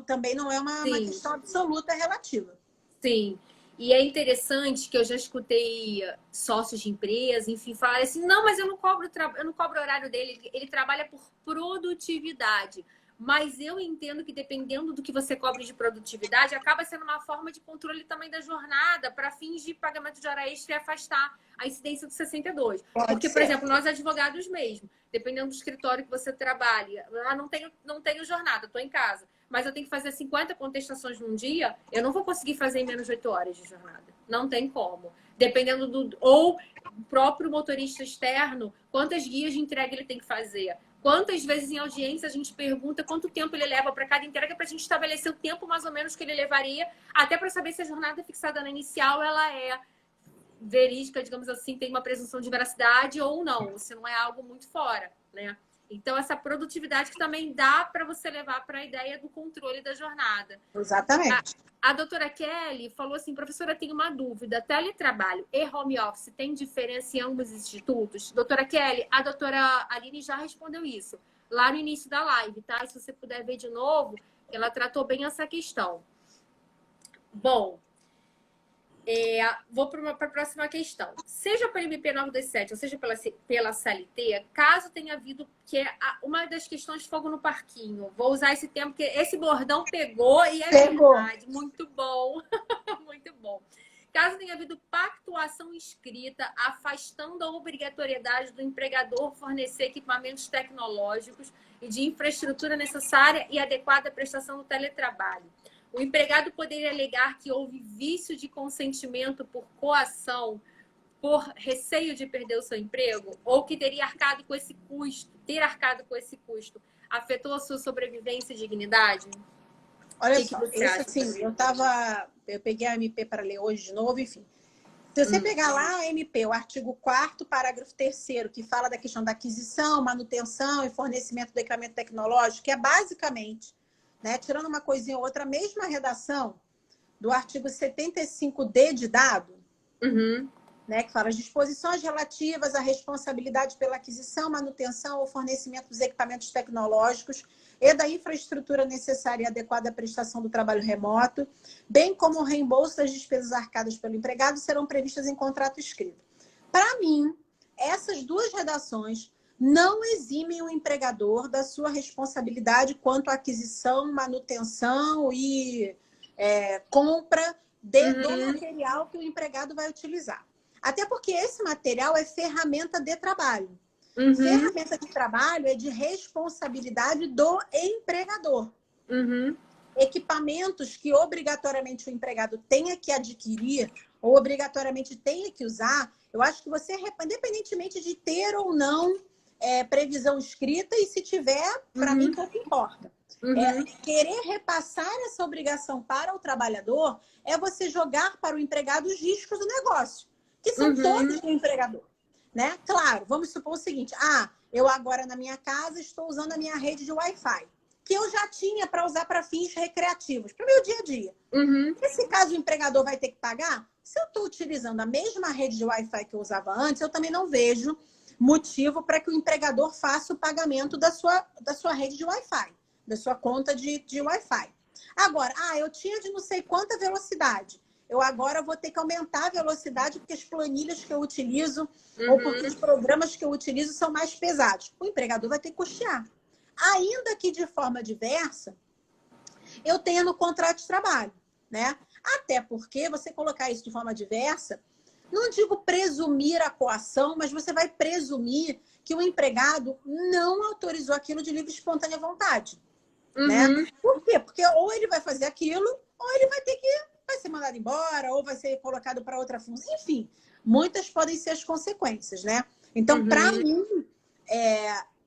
também não é uma questão absoluta relativa. Sim. E é interessante que eu já escutei sócios de empresa, enfim, falarem assim, não, mas eu não cobro o horário dele, ele trabalha por produtividade. Mas eu entendo que dependendo do que você cobre de produtividade, acaba sendo uma forma de controle também da jornada para fins de pagamento de hora extra e afastar a incidência do 62. Porque, por exemplo, nós advogados mesmo, dependendo do escritório que você trabalha, não tenho jornada, estou em casa, mas eu tenho que fazer 50 contestações num dia, eu não vou conseguir fazer em menos de 8 horas de jornada. Não tem como. Dependendo ou o próprio motorista externo, quantas guias de entrega ele tem que fazer. Quantas vezes em audiência a gente pergunta quanto tempo ele leva para cada entrega para a gente estabelecer o tempo mais ou menos que ele levaria, até para saber se a jornada fixada na inicial ela é verídica, digamos assim, tem uma presunção de veracidade ou não, se não é algo muito fora, né? Então, essa produtividade que também dá para você levar para a ideia do controle da jornada. Exatamente. A doutora Kelly falou assim, professora, tenho uma dúvida. Teletrabalho e home office tem diferença em ambos os institutos? Doutora Kelly, a doutora Aline já respondeu isso lá no início da live, tá? E se você puder ver de novo, ela tratou bem essa questão. Bom, vou para a próxima questão. Seja pela MP 927 ou seja pela CLT, caso tenha havido, que é uma das questões de fogo no parquinho. Vou usar esse termo, porque esse bordão pegou e é verdade. Muito bom. Muito bom. Caso tenha havido pactuação escrita afastando a obrigatoriedade do empregador fornecer equipamentos tecnológicos e de infraestrutura necessária e adequada à prestação do teletrabalho. O empregado poderia alegar que houve vício de consentimento por coação, por receio de perder o seu emprego, ou que teria arcado com esse custo, afetou a sua sobrevivência e dignidade? Olha só, isso assim, eu peguei a MP para ler hoje de novo, enfim. Se você pegar lá a MP, o artigo 4º, parágrafo 3º, que fala da questão da aquisição, manutenção e fornecimento do equipamento tecnológico, que é basicamente, né, tirando uma coisinha ou outra, a mesma redação do artigo 75D de dado, né, que fala as disposições relativas à responsabilidade pela aquisição, manutenção ou fornecimento dos equipamentos tecnológicos e da infraestrutura necessária e adequada à prestação do trabalho remoto, bem como o reembolso das despesas arcadas pelo empregado, serão previstas em contrato escrito. Para mim, essas duas redações não eximem o empregador da sua responsabilidade quanto à aquisição, manutenção e compra do material que o empregado vai utilizar. Até porque esse material é ferramenta de trabalho. Ferramenta de trabalho é de responsabilidade do empregador. Equipamentos que obrigatoriamente o empregado tenha que adquirir ou obrigatoriamente tenha que usar, eu acho que você, independentemente de ter ou não previsão escrita, e se tiver, para mim, pouco importa. Querer repassar essa obrigação para o trabalhador é você jogar para o empregado os riscos do negócio, que são todos do empregador. Né? Claro, vamos supor o seguinte, eu agora na minha casa estou usando a minha rede de Wi-Fi, que eu já tinha para usar para fins recreativos, para o meu dia a dia. Nesse caso, o empregador vai ter que pagar? Se eu estou utilizando a mesma rede de Wi-Fi que eu usava antes, eu também não vejo motivo para que o empregador faça o pagamento da sua rede de Wi-Fi, da sua conta de Wi-Fi. Agora, eu tinha de não sei quanta velocidade. Eu agora vou ter que aumentar a velocidade porque as planilhas que eu utilizo ou porque os programas que eu utilizo são mais pesados. O empregador vai ter que custear. Ainda que de forma diversa, eu tenha no contrato de trabalho, né? Até porque você colocar isso de forma diversa, não digo presumir a coação, mas você vai presumir que o empregado não autorizou aquilo de livre e espontânea vontade. Né? Por quê? Porque ou ele vai fazer aquilo, ou ele vai ser mandado embora, ou vai ser colocado para outra função. Enfim, muitas podem ser as consequências, né? Então, para mim,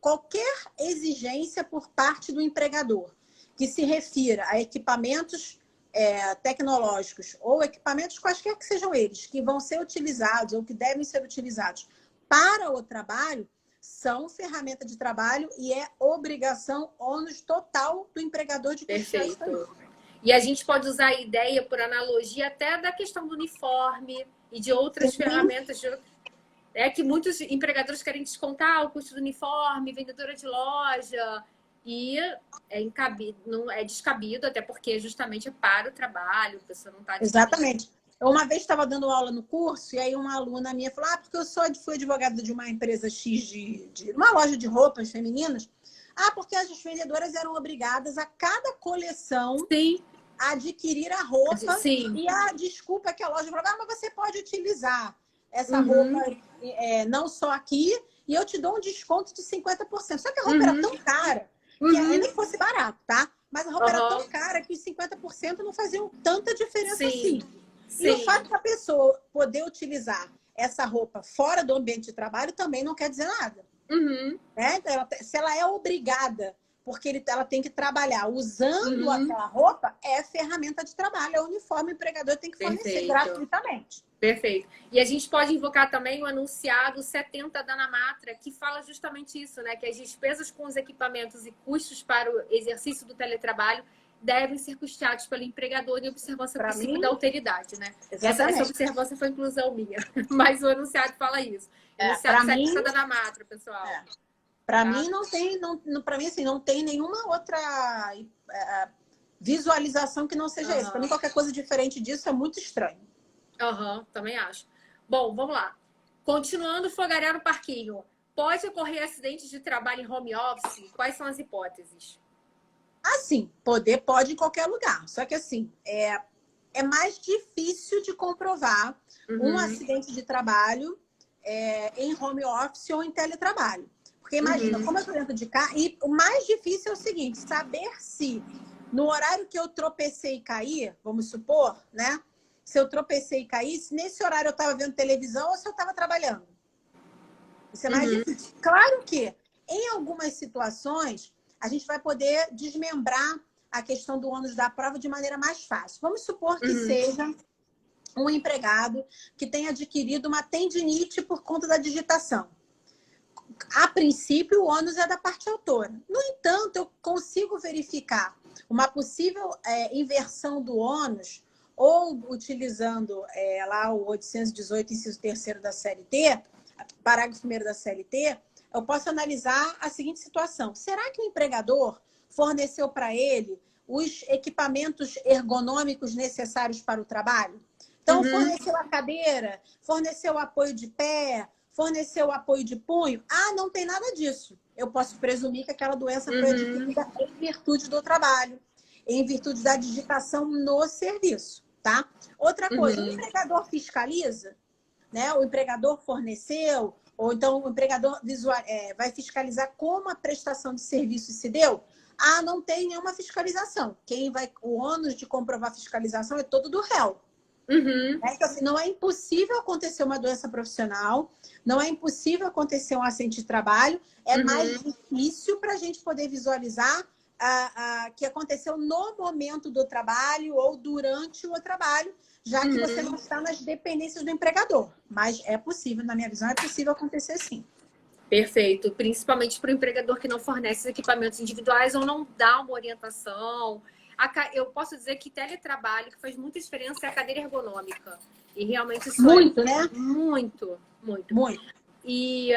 qualquer exigência por parte do empregador que se refira a equipamentos tecnológicos ou equipamentos quaisquer que sejam eles, que vão ser utilizados ou que devem ser utilizados para o trabalho, são ferramenta de trabalho e é obrigação, ônus total do empregador de custear isso aí. E a gente pode usar a ideia, por analogia, até da questão do uniforme e de outras ferramentas que muitos empregadores querem descontar o custo do uniforme, vendedora de loja, e não é descabido, até porque justamente é para o trabalho, a pessoa não está... Exatamente. Eu uma vez estava dando aula no curso e aí uma aluna minha falou, porque eu fui advogada de uma empresa X de uma loja de roupas femininas, porque as vendedoras eram obrigadas a cada coleção adquirir a roupa. E a desculpa que a loja falava, mas você pode utilizar essa roupa não só aqui e eu te dou um desconto de 50%. Só que a roupa era tão cara que ainda que fosse barato, tá? Mas a roupa era tão cara que os 50% não faziam tanta diferença assim. E o fato da pessoa poder utilizar essa roupa fora do ambiente de trabalho também não quer dizer nada. Né? Se ela é obrigada, porque ela tem que trabalhar usando aquela roupa, é ferramenta de trabalho, é uniforme, o empregador tem que fornecer gratuitamente. Perfeito. E a gente pode invocar também o anunciado 70 da Anamatra, que fala justamente isso, né? Que as despesas com os equipamentos e custos para o exercício do teletrabalho devem ser custeados pelo empregador em observância ao princípio da alteridade, né? Essa observância foi inclusão minha, mas o anunciado fala isso. Anunciado 70 da Anamatra, pessoal. Para mim não tem nenhuma outra visualização que não seja isso. Para mim qualquer coisa diferente disso é muito estranho. Também acho. Bom, vamos lá. Continuando fogarear no parquinho. Pode ocorrer acidentes de trabalho em home office? Quais são as hipóteses? Assim, pode em qualquer lugar. Só que assim, é mais difícil de comprovar um acidente de trabalho em home office ou em teletrabalho. Porque imagina, como eu estou dentro de cá, e o mais difícil é o seguinte, saber se no horário que eu tropecei e caí, vamos supor, né? Se eu tropecei e caí, se nesse horário eu estava vendo televisão ou se eu estava trabalhando. Isso é mais difícil. Claro que em algumas situações a gente vai poder desmembrar a questão do ônus da prova de maneira mais fácil. Vamos supor que seja um empregado que tenha adquirido uma tendinite por conta da digitação. A princípio, o ônus é da parte autora. No entanto, eu consigo verificar uma possível inversão do ônus ou utilizando lá o 818, inciso 3º da CLT, parágrafo 1º da CLT, eu posso analisar a seguinte situação. Será que o empregador forneceu para ele os equipamentos ergonômicos necessários para o trabalho? Então, forneceu a cadeira, forneceu o apoio de pé, forneceu o apoio de punho? Ah, não tem nada disso. Eu posso presumir que aquela doença foi adquirida em virtude do trabalho, em virtude da digitação no serviço, tá? Outra coisa, o empregador fiscaliza, né? O empregador forneceu, ou então o empregador vai fiscalizar como a prestação de serviço se deu? Ah, não tem nenhuma fiscalização. O ônus de comprovar a fiscalização é todo do réu. Então, assim, não é impossível acontecer uma doença profissional, não é impossível acontecer um acidente de trabalho, é mais difícil para a gente poder visualizar que aconteceu no momento do trabalho ou durante o trabalho, já que você não está nas dependências do empregador. Mas é possível, na minha visão, é possível acontecer sim. Perfeito. Principalmente para o empregador que não fornece equipamentos individuais ou não dá uma orientação. Eu posso dizer que teletrabalho, que faz muita diferença, é a cadeira ergonômica. E realmente isso muito, né? Muito. E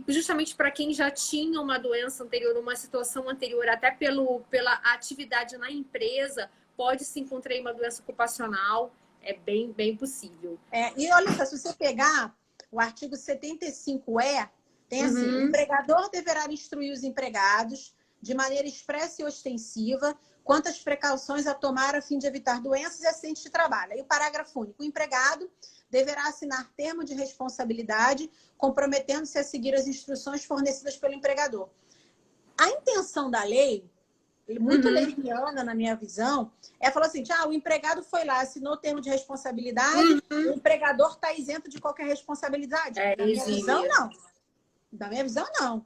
justamente para quem já tinha uma doença anterior, uma situação anterior, até pela atividade na empresa, pode se encontrar uma doença ocupacional. É bem possível. E olha só, se você pegar o artigo 75E, tem assim, o empregador deverá instruir os empregados de maneira expressa e ostensiva quanto às precauções a tomar a fim de evitar doenças e acidentes de trabalho. Aí o parágrafo único, o empregado deverá assinar termo de responsabilidade comprometendo-se a seguir as instruções fornecidas pelo empregador. A intenção da lei, muito leviana na minha visão, é falar assim, o empregado foi lá, assinou o termo de responsabilidade, o empregador está isento de qualquer responsabilidade. Na minha visão, não. Da minha visão, não.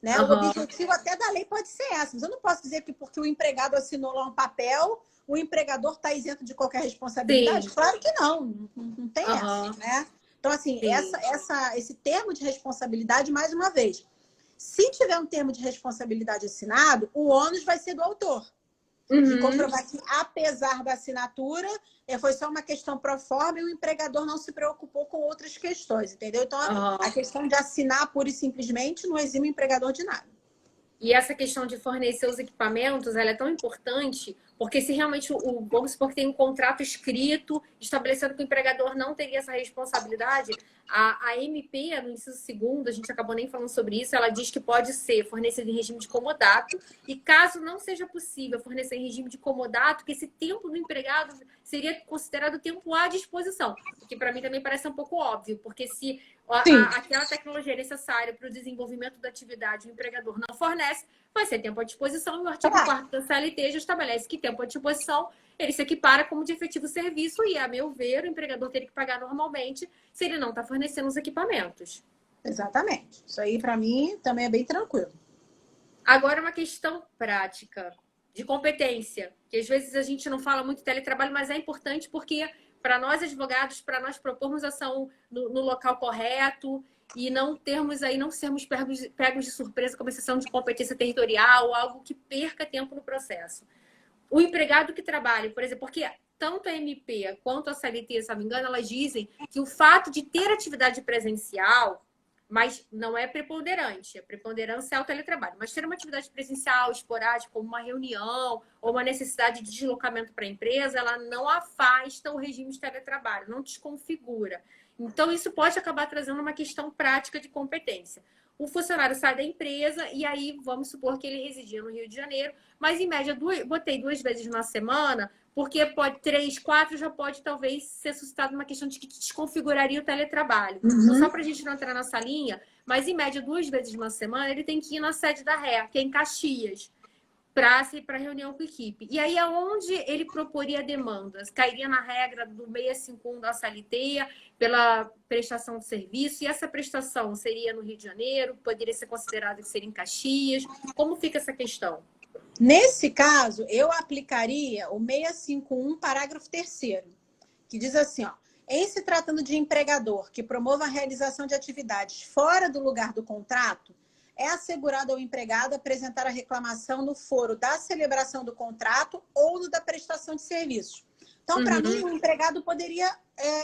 Né? O objetivo até da lei pode ser essa. Mas eu não posso dizer que porque o empregado assinou lá um papel, o empregador está isento de qualquer responsabilidade. Sim. Claro que não. Não tem essa. Né? Então, assim, esse termo de responsabilidade, mais uma vez, se tiver um termo de responsabilidade assinado, o ônus vai ser do autor. De comprovar que, apesar da assinatura, foi só uma questão pro forma e o empregador não se preocupou com outras questões, entendeu? Então, a questão de assinar pura e simplesmente não exime o empregador de nada. E essa questão de fornecer os equipamentos, ela é tão importante, porque se realmente vamos supor que tem um contrato escrito estabelecendo que o empregador não teria essa responsabilidade, a MP, no inciso 2º, a gente acabou nem falando sobre isso, ela diz que pode ser fornecido em regime de comodato, e caso não seja possível fornecer em regime de comodato, que esse tempo do empregado seria considerado tempo à disposição, o que para mim também parece um pouco óbvio, porque se aquela tecnologia necessária para o desenvolvimento da atividade o empregador não fornece, vai ser tempo à disposição, e o artigo 4º da CLT já estabelece que tempo à disposição ele se equipara como de efetivo serviço e, a meu ver, o empregador teria que pagar normalmente se ele não está fornecendo os equipamentos. Exatamente. Isso aí, para mim, também é bem tranquilo. Agora, uma questão prática, de competência, que às vezes a gente não fala muito de teletrabalho, mas é importante porque, para nós advogados, para nós propormos ação no local correto e não sermos pegos de surpresa com uma exceção de competência territorial, algo que perca tempo no processo. O empregado que trabalha, por exemplo, porque tanto a MP quanto a CLT, se não me engano, elas dizem que o fato de ter atividade presencial, mas não é preponderante, a preponderância é o teletrabalho, mas ter uma atividade presencial esporádica, como uma reunião ou uma necessidade de deslocamento para a empresa, ela não afasta o regime de teletrabalho, não desconfigura. Então, isso pode acabar trazendo uma questão prática de competência. O funcionário sai da empresa e aí vamos supor que ele residia no Rio de Janeiro, mas em média botei 2 vezes na semana, porque pode 3, 4 já pode talvez ser suscitado uma questão de que desconfiguraria o teletrabalho. Então, só para a gente não entrar nessa linha, mas em média 2 vezes na semana ele tem que ir na sede da REA, que é em Caxias, para reunião com a equipe. E aí, aonde ele proporia demandas? Cairia na regra do 651 da CLT, pela prestação de serviço, e essa prestação seria no Rio de Janeiro, poderia ser considerado que seria em Caxias. Como fica essa questão? Nesse caso, eu aplicaria o 651, parágrafo 3º, que diz assim, em se tratando de empregador que promova a realização de atividades fora do lugar do contrato, é assegurado ao empregado apresentar a reclamação no foro da celebração do contrato ou no da prestação de serviços. Então, para mim, o empregado poderia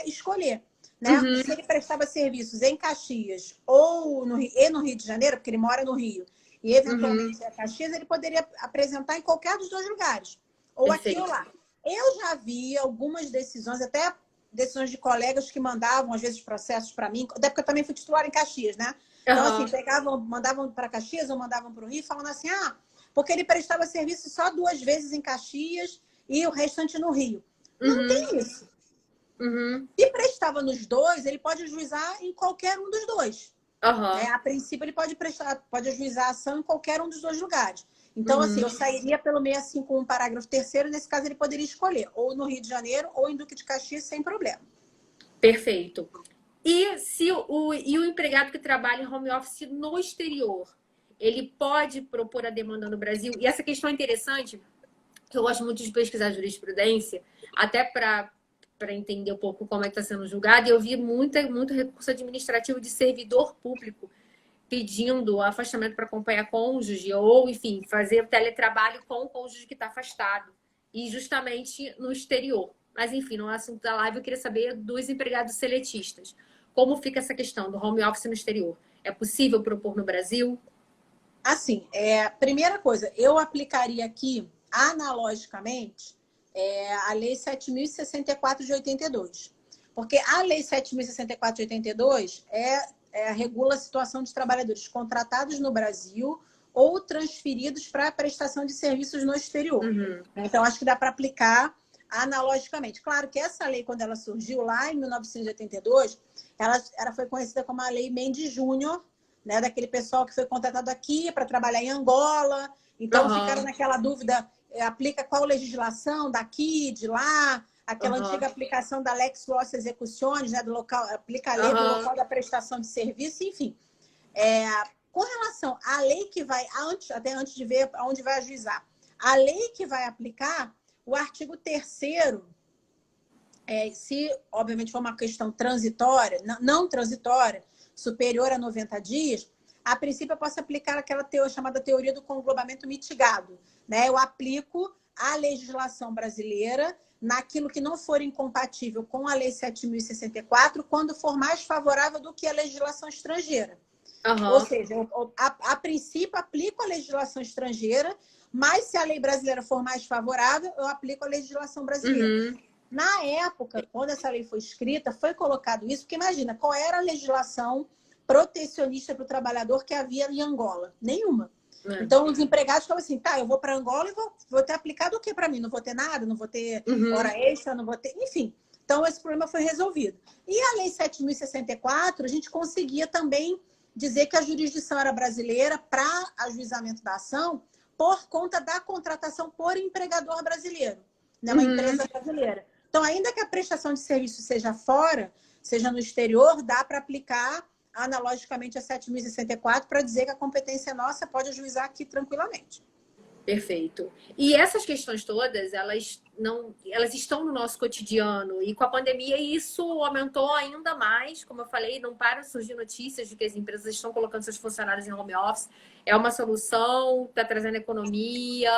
escolher, né? Se ele prestava serviços em Caxias ou no Rio de Janeiro, porque ele mora no Rio, e eventualmente em Caxias, ele poderia apresentar em qualquer dos dois lugares, ou aqui ou lá. Eu já vi algumas decisões, até decisões de colegas que mandavam, às vezes, processos para mim, até porque eu também fui titular em Caxias, né? Então, assim, mandavam para Caxias ou mandavam para o Rio, falando assim, porque ele prestava serviço só 2 vezes em Caxias e o restante no Rio. Não tem isso. Se prestava nos dois, ele pode ajuizar em qualquer um dos dois. A princípio, ele pode ajuizar a ação em qualquer um dos dois lugares. Então, assim, eu sairia pelo 65, parágrafo 3º, nesse caso ele poderia escolher, ou no Rio de Janeiro, ou em Duque de Caxias, sem problema. Perfeito. E se o empregado que trabalha em home office no exterior, ele pode propor a demanda no Brasil? E essa questão é interessante, que eu gosto muito de pesquisar jurisprudência, até para entender um pouco como é que está sendo julgado, e eu vi muito recurso administrativo de servidor público pedindo afastamento para acompanhar cônjuge, ou, enfim, fazer teletrabalho com o cônjuge que está afastado, e justamente no exterior. Mas, enfim, no assunto da live, eu queria saber dos empregados seletistas. Como fica essa questão do home office no exterior? É possível propor no Brasil? Assim, primeira coisa, eu aplicaria aqui, analogicamente, a Lei 7.064 de 82. Porque a Lei 7.064 de 82 regula a situação de trabalhadores contratados no Brasil ou transferidos para a prestação de serviços no exterior. Então, acho que dá para aplicar analogicamente. Claro que essa lei, quando ela surgiu lá em 1982, ela foi conhecida como a Lei Mendes Júnior, né, daquele pessoal que foi contratado aqui para trabalhar em Angola. Então, ficaram naquela dúvida, aplica qual legislação daqui, de lá, aquela antiga aplicação da Lex Loci Executiones, né, do local, aplica a lei do local da prestação de serviço, enfim. Com relação à lei que vai, até antes de ver aonde vai ajuizar, a lei que vai aplicar, o artigo 3º, se, obviamente, for uma questão transitória, não transitória, superior a 90 dias, a princípio eu posso aplicar aquela chamada teoria do conglobamento mitigado. Né? Eu aplico a legislação brasileira naquilo que não for incompatível com a Lei 7.064, quando for mais favorável do que a legislação estrangeira. Ou seja, a princípio aplico a legislação estrangeira, mas se a lei brasileira for mais favorável, eu aplico a legislação brasileira. Na época, quando essa lei foi escrita, foi colocado isso, porque imagina, qual era a legislação protecionista para o trabalhador que havia em Angola? Nenhuma. Então, os empregados falam assim, eu vou para Angola e vou ter aplicado o que para mim? Não vou ter nada, não vou ter hora extra, não vou ter... Enfim, então esse problema foi resolvido. E a Lei 7.064, a gente conseguia também dizer que a jurisdição era brasileira para ajuizamento da ação por conta da contratação por empregador brasileiro, né? Uma empresa brasileira. Então, ainda que a prestação de serviço seja fora, seja no exterior, dá para aplicar analogicamente a 7.064 para dizer que a competência nossa pode ajuizar aqui tranquilamente. Perfeito. E essas questões todas, elas estão no nosso cotidiano. E com a pandemia isso aumentou ainda mais. Como eu falei, não param de surgir notícias de que as empresas estão colocando seus funcionários em home office. É uma solução, está trazendo economia,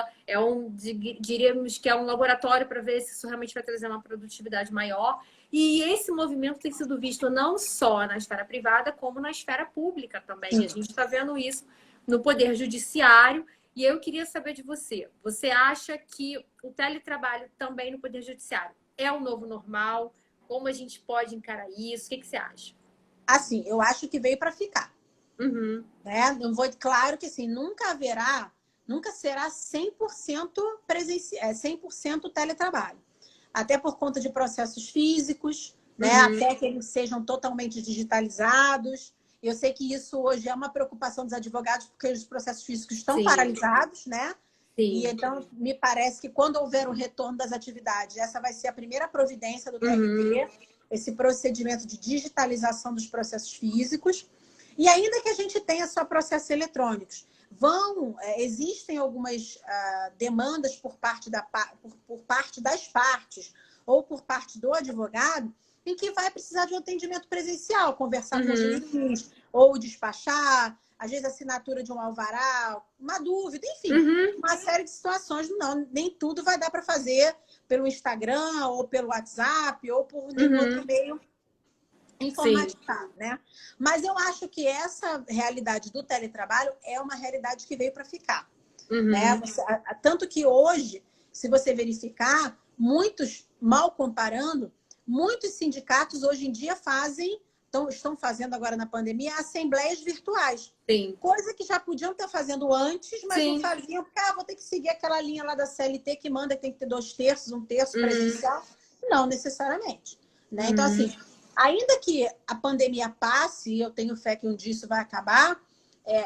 diríamos que é um laboratório para ver se isso realmente vai trazer uma produtividade maior. E esse movimento tem sido visto não só na esfera privada, como na esfera pública também. A gente está vendo isso no Poder Judiciário. E eu queria saber de você. Você acha que o teletrabalho também no Poder Judiciário é o novo normal? Como a gente pode encarar isso? O que você acha? Assim, eu acho que veio para ficar. Né? Claro que assim, nunca será 100% 100% teletrabalho. Até por conta de processos físicos, né? Até que eles sejam totalmente digitalizados. Eu sei que isso hoje é uma preocupação dos advogados, porque os processos físicos estão paralisados, né? E então, me parece que quando houver o retorno das atividades, essa vai ser a primeira providência do TRT, esse procedimento de digitalização dos processos físicos. E ainda que a gente tenha só processos eletrônicos, existem algumas demandas por parte das partes ou por parte do advogado, em que vai precisar de um atendimento presencial, conversar com o juiz, ou despachar, às vezes assinatura de um alvará, uma dúvida, enfim, uma série de situações. Nem tudo vai dar para fazer pelo Instagram, ou pelo WhatsApp, ou por nenhum outro meio informatizado, né? Mas eu acho que essa realidade do teletrabalho é uma realidade que veio para ficar, né? Tanto que hoje, se você verificar, muitos, mal comparando, muitos sindicatos hoje em dia estão fazendo agora na pandemia assembleias virtuais. Sim. Coisa que já podiam estar fazendo antes, mas Sim. não faziam, porque vou ter que seguir aquela linha lá da CLT que manda que tem que ter 2/3, 1/3 presencial. Não necessariamente, né? Então, assim, ainda que a pandemia passe, e eu tenho fé que um dia isso vai acabar,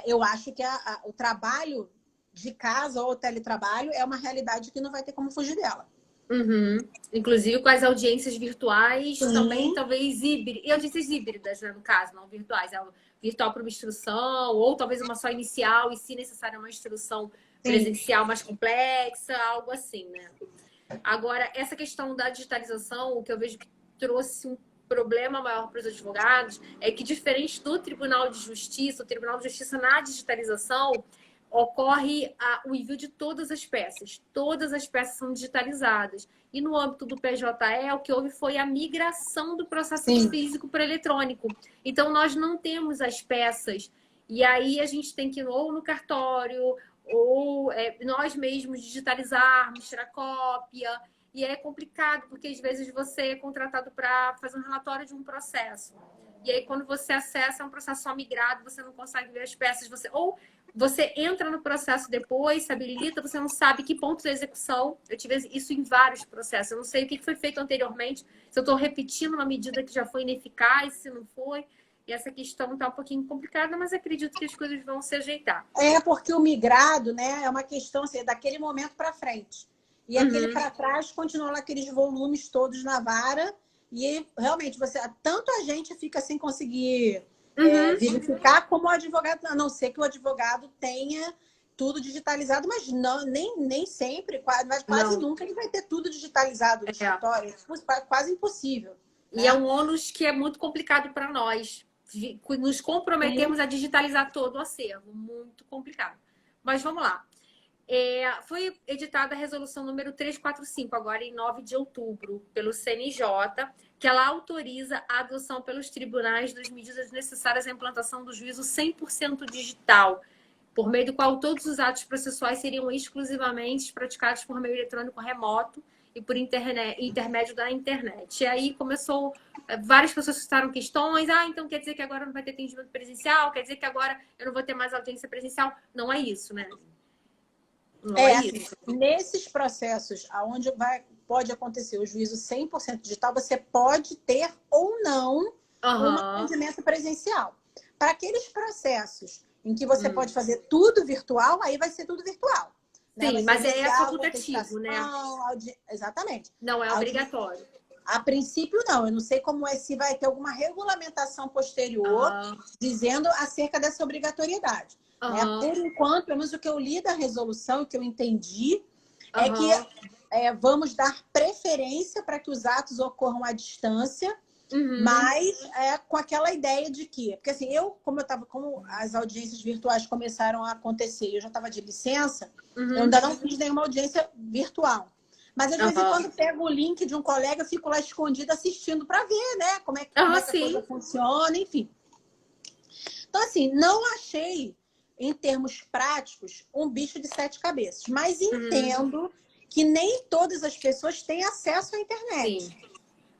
eu acho que o trabalho de casa ou o teletrabalho é uma realidade que não vai ter como fugir dela. Inclusive com as audiências virtuais, também talvez híbridas, e audiências híbridas, né, no caso, não virtuais, virtual para uma instrução, ou talvez uma só inicial, e se necessário uma instrução presencial mais complexa, algo assim, né? Agora, essa questão da digitalização, o que eu vejo que trouxe um problema maior para os advogados é que, diferente do Tribunal de Justiça, o Tribunal de Justiça na digitalização, ocorre o envio de todas as peças. Todas as peças são digitalizadas. E no âmbito do PJE, o que houve foi a migração do processo físico para eletrônico. Então, nós não temos as peças. E aí, a gente tem que ir ou no cartório, ou nós mesmos digitalizarmos, tirar cópia. E é complicado, porque às vezes você é contratado para fazer um relatório de um processo. E aí, quando você acessa um processo só migrado, você não consegue ver as peças. Ou você entra no processo depois, se habilita, você não sabe que ponto da execução. Eu tive isso em vários processos. Eu não sei o que foi feito anteriormente, se eu estou repetindo uma medida que já foi ineficaz, se não foi. E essa questão está um pouquinho complicada, mas acredito que as coisas vão se ajeitar. Porque o migrado, né, é uma questão assim, daquele momento para frente. E aquele para trás continua lá aqueles volumes todos na vara. E realmente, tanto a gente fica sem conseguir verificar, como o advogado, a não ser que o advogado tenha tudo digitalizado, mas nem sempre, quase nunca ele vai ter tudo digitalizado no escritório. É quase impossível. E é um ônus que é muito complicado para nós. Nos comprometemos a digitalizar todo o acervo. Muito complicado. Mas vamos lá. Foi editada a resolução número 345, agora em 9 de outubro, pelo CNJ, que ela autoriza a adoção pelos tribunais das medidas necessárias à implantação do juízo 100% digital, por meio do qual todos os atos processuais seriam exclusivamente praticados por meio eletrônico remoto e por intermédio da internet. E aí começou, várias pessoas citaram questões, então quer dizer que agora não vai ter atendimento presencial, quer dizer que agora eu não vou ter mais audiência presencial. Não é isso, né? Não é isso. Nesses processos onde pode acontecer o juízo 100% digital, você pode ter ou não um atendimento presencial. Para aqueles processos em que você pode fazer tudo virtual, aí vai ser tudo virtual. Sim, né? mas é facultativo, né? Exatamente. Não é obrigatório. A princípio, não. Eu não sei como se vai ter alguma regulamentação posterior dizendo acerca dessa obrigatoriedade. Né? Por enquanto, pelo menos o que eu li da resolução, o que eu entendi, é que vamos dar preferência para que os atos ocorram à distância, mas com aquela ideia de que... Porque assim, como as audiências virtuais começaram a acontecer, eu já estava de licença, eu ainda não fiz nenhuma audiência virtual. Mas às vezes quando pego o link de um colega, eu fico lá escondida assistindo para ver, né? Como é que a coisa funciona, enfim. Então, assim, não achei, em termos práticos, um bicho de 7 cabeças. Mas entendo que nem todas as pessoas têm acesso à internet. Sim.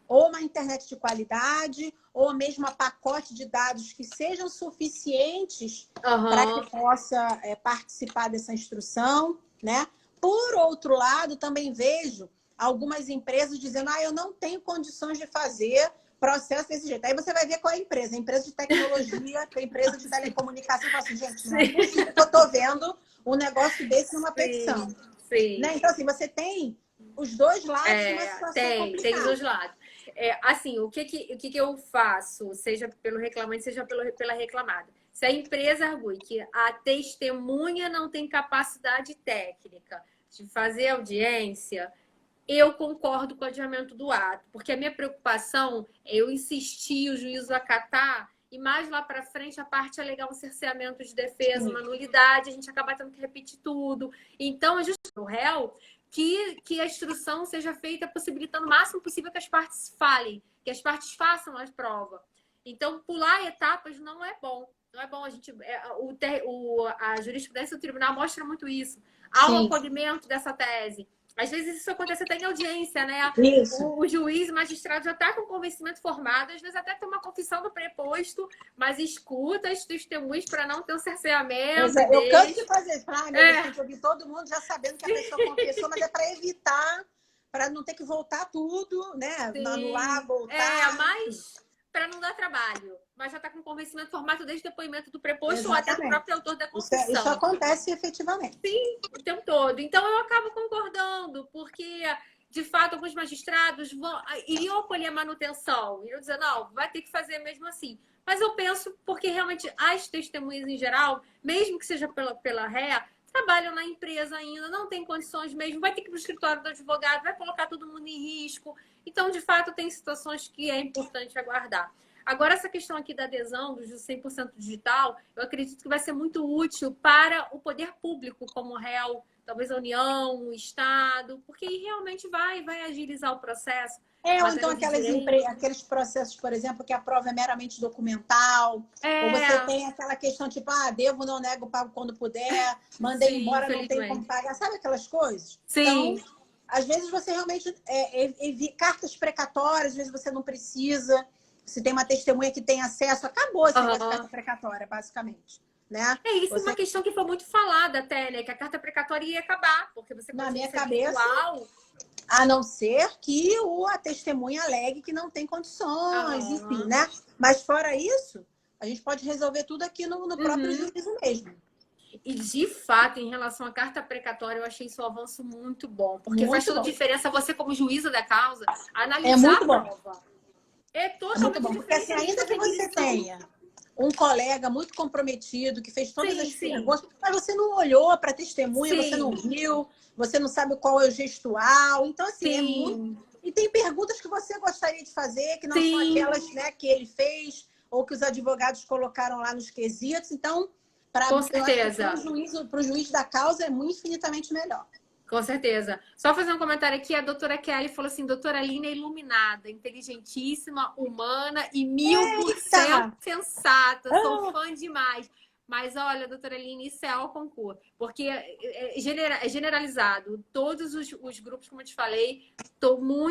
Ou uma internet de qualidade, ou mesmo a pacote de dados que sejam suficientes para que possa participar dessa instrução, né? Por outro lado, também vejo algumas empresas dizendo eu não tenho condições de fazer processo desse jeito. Aí você vai ver qual é a empresa. A empresa de tecnologia, a empresa de telecomunicação. Fala assim, gente, não é possível que eu estou vendo um negócio desse numa petição. Sim. Né? Então, assim, você tem os dois lados numa situação complicada. Tem os dois lados. Assim, o que eu faço, seja pelo reclamante, seja pela reclamada? Se a empresa argue que a testemunha não tem capacidade técnica de fazer audiência, eu concordo com o adiamento do ato, porque a minha preocupação é eu insistir, o juízo acatar, e mais lá para frente a parte alegar um cerceamento de defesa, uma nulidade, a gente acaba tendo que repetir tudo. Então, é justo o réu que a instrução seja feita possibilitando o máximo possível que as partes falem, que as partes façam a prova. Então, pular etapas não é bom. Não é bom a gente... a jurisprudência do tribunal mostra muito isso. Há um acolhimento dessa tese. Às vezes isso acontece até em audiência, né? Isso. O juiz, o magistrado já está com o convencimento formado, às vezes até tem uma confissão do preposto, mas escuta as testemunhas para não ter um cerceamento. Eu canso de fazer isso. Eu ouvi todo mundo já sabendo que a pessoa confessou, mas é para evitar, para não ter que voltar tudo, né? Sim. Anular, voltar. Mas para não dar trabalho. Mas já está com convencimento formado desde o depoimento do preposto. Exatamente. Ou até do próprio autor da confissão. Isso acontece efetivamente. Sim, o tempo todo. Então, eu acabo concordando, porque, de fato, alguns magistrados iriam acolher a manutenção. Iriam dizer, não, vai ter que fazer mesmo assim. Mas eu penso, porque realmente as testemunhas em geral, mesmo que seja pela ré, trabalham na empresa ainda, não tem condições mesmo, vai ter que ir para o escritório do advogado, vai colocar todo mundo em risco. Então, de fato, tem situações que é importante aguardar. Agora, essa questão aqui da adesão do 100% digital, eu acredito que vai ser muito útil para o poder público como réu, talvez a União, o Estado, porque aí realmente vai agilizar o processo. Ou então aqueles processos, por exemplo, que a prova é meramente documental, ou você tem aquela questão tipo, devo, não nego, pago quando puder, mandei embora, não tem como pagar, sabe aquelas coisas? Sim. Então, às vezes você realmente cartas precatórias, às vezes você não precisa. Se tem uma testemunha que tem acesso, acabou essa carta precatória, basicamente. Né? Isso é uma questão que foi muito falada até, né? Que a carta precatória ia acabar, porque você na minha ser cabeça, virtual. A não ser que a testemunha alegue que não tem condições, enfim, né? Mas fora isso, a gente pode resolver tudo aqui no próprio juízo mesmo. E, de fato, em relação à carta precatória, eu achei isso um avanço muito bom. Porque faz toda a diferença você, como juíza da causa, analisar a prova. É totalmente bom, porque assim, ainda que você tenha um colega muito comprometido, que fez todas as perguntas, mas você não olhou para a testemunha, você não viu, você não sabe qual é o gestual. Então, assim, é muito... E tem perguntas que você gostaria de fazer, que não são aquelas, né, que ele fez, ou que os advogados colocaram lá nos quesitos. Então, para o juiz da causa, é muito infinitamente melhor. Com certeza. Só fazer um comentário aqui, a doutora Kelly falou assim, doutora Aline é iluminada, inteligentíssima, humana e 1000% sensata. Sou fã demais. Mas olha, doutora Aline, isso é ao concurso. Porque é generalizado. Todos os grupos, como eu te falei,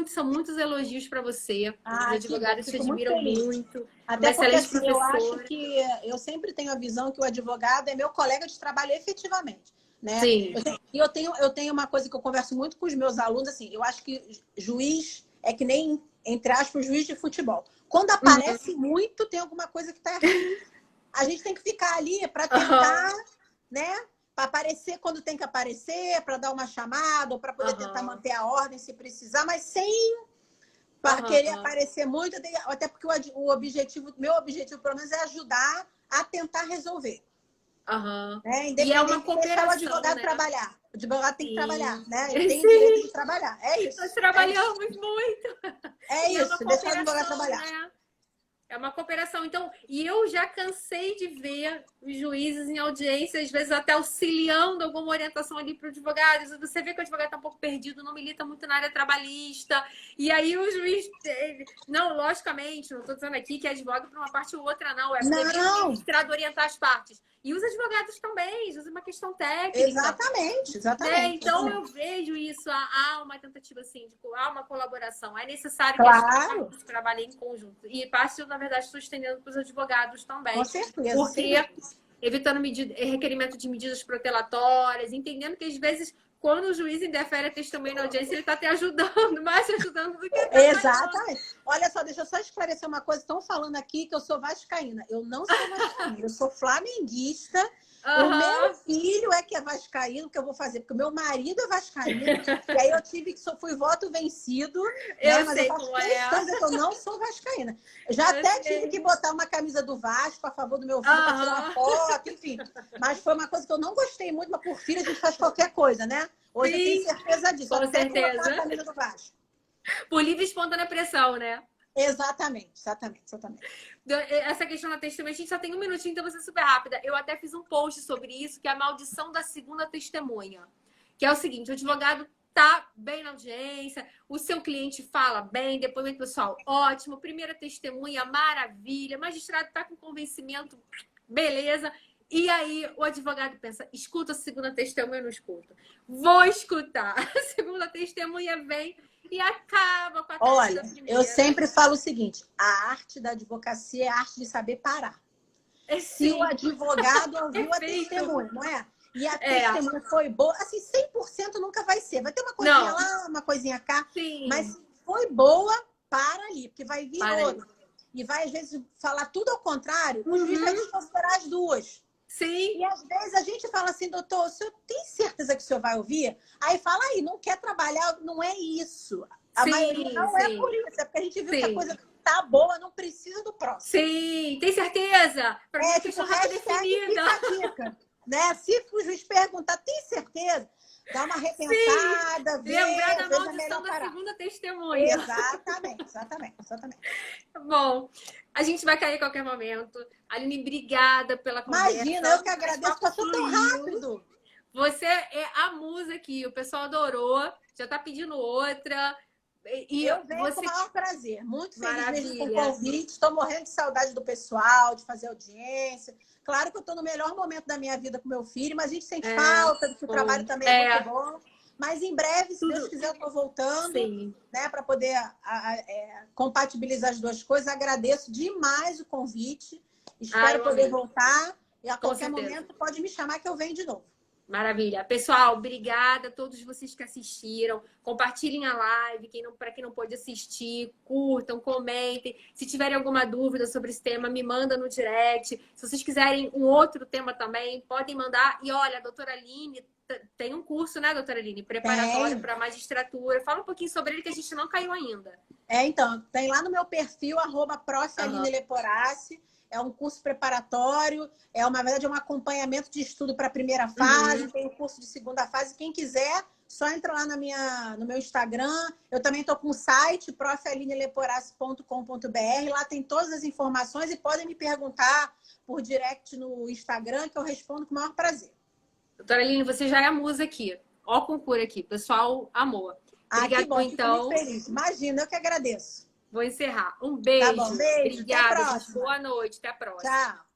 são muitos elogios para você. Os advogados te admiram muito. Até porque assim, eu acho que eu sempre tenho a visão que o advogado é meu colega de trabalho efetivamente. Né? Sim. Eu tenho uma coisa que eu converso muito com os meus alunos, assim, eu acho que juiz é que nem, entre aspas, juiz de futebol. Quando aparece muito, tem alguma coisa que está errada. A gente tem que ficar ali para tentar, né? Para aparecer quando tem que aparecer, para dar uma chamada, ou para poder tentar manter a ordem se precisar, mas sem querer aparecer muito, até porque meu objetivo, pelo menos, é ajudar a tentar resolver. Né? E é uma cooperação, deixar o advogado trabalhar. O advogado tem que trabalhar, né? Ele tem direito de trabalhar. É isso. Nós trabalhamos muito. É isso, deixar o advogado trabalhar. Né? É uma cooperação. Então, e eu já cansei de ver os juízes em audiência, às vezes até auxiliando alguma orientação ali para o advogado. Você vê que o advogado está um pouco perdido, não milita muito na área trabalhista. E aí o juiz... Não, logicamente, não estou dizendo aqui que advoga para uma parte ou outra, não. É para o magistrado orientar as partes. E os advogados também, isso é uma questão técnica. Exatamente. Né? Então, eu vejo isso, há uma tentativa assim, há uma colaboração. É necessário que as partes trabalhem em conjunto. E parte, na verdade, estou estendendo para os advogados também. Com certeza. Porque evitando requerimento de medidas protelatórias, entendendo que, às vezes, quando o juiz indefere a testemunha na audiência, ele está te ajudando, mais te ajudando do que exatamente. Olha só, deixa eu só esclarecer uma coisa. Estão falando aqui que eu sou vascaína. Eu não sou vascaína, eu sou flamenguista. O meu filho é que é vascaíno, que eu vou fazer, porque o meu marido é vascaíno. E aí eu fui voto vencido. Eu mas sei eu faço como é. que eu não sou vascaína. Tive que botar uma camisa do Vasco a favor do meu filho para tirar uma foto, enfim. Mas foi uma coisa que eu não gostei muito, mas por filho a gente faz qualquer coisa, né? Hoje eu tenho certeza disso. Com certeza. Botar a camisa do Vasco. Por livre e espontânea pressão, né? Exatamente. Essa questão da testemunha, a gente só tem um minutinho, então vou ser super rápida. Eu até fiz um post sobre isso, que é a maldição da segunda testemunha. Que é o seguinte, o advogado tá bem na audiência, o seu cliente fala bem, depoimento pessoal ótimo, primeira testemunha maravilha, magistrado tá com convencimento, beleza. E aí o advogado pensa, escuta a segunda testemunha, eu não escuto. Vou escutar. A segunda testemunha vem e acaba com a tese Olha, da primeira. eu sempre falo o seguinte, a arte da advocacia é a arte de saber parar. Se o advogado ouviu a testemunha, não é? E a testemunha foi boa, assim, 100% nunca vai ser. Vai ter uma coisinha lá, uma coisinha cá, mas se foi boa, para ali, porque vai vir outra. E vai, às vezes, falar tudo ao contrário, o juiz vai desconsiderar as duas. Sim. E às vezes a gente fala assim, doutor, o senhor tem certeza que o senhor vai ouvir? Aí fala aí, não quer trabalhar, não é isso. A maioria não é por isso, é porque a gente viu que a coisa tá boa, não precisa do próximo. Sim, tem certeza? Pra mim, tipo, hashtag dica, né? Se o juiz perguntar, tem certeza? Dá uma repensada, vê, lembrar da veja maldição da segunda testemunha. Exatamente. Bom, a gente vai cair a qualquer momento. Aline, obrigada pela conversa. Imagina, eu que agradeço, passou tão rápido. Você é a musa aqui, o pessoal adorou, já tá pedindo outra. E eu venho com o maior prazer, muito feliz mesmo com o convite, estou morrendo de saudade do pessoal, de fazer audiência. Claro que eu estou no melhor momento da minha vida com meu filho, mas a gente sente falta, que o trabalho também é muito bom. Mas em breve, se Deus quiser, eu estou voltando, né, para poder compatibilizar as duas coisas. Agradeço demais o convite, espero poder voltar e a qualquer momento pode me chamar que eu venho de novo. Maravilha. Pessoal, obrigada a todos vocês que assistiram. Compartilhem a live, para quem não pôde assistir, curtam, comentem. Se tiverem alguma dúvida sobre esse tema, me manda no direct. Se vocês quiserem um outro tema também, podem mandar. E olha, a doutora Aline tem um curso, né, doutora Aline? Preparatório para magistratura. Fala um pouquinho sobre ele que a gente não caiu ainda. Então, tem lá no meu perfil, @prof.aline_leporassi. É um curso preparatório, na verdade, é um acompanhamento de estudo para a primeira fase, tem o curso de segunda fase. Quem quiser, só entra lá no meu Instagram. Eu também estou com o site, profalineleporassi.com.br. Lá tem todas as informações e podem me perguntar por direct no Instagram, que eu respondo com o maior prazer. Doutora Aline, você já é a musa aqui. Ó o concurso aqui. O pessoal amou. Obrigada, que bom, então. Fico muito feliz. Imagina, eu que agradeço. Vou encerrar. Um beijo. Tá bom, beijo. Obrigada, Até a próxima. Boa noite. Até a próxima. Tchau.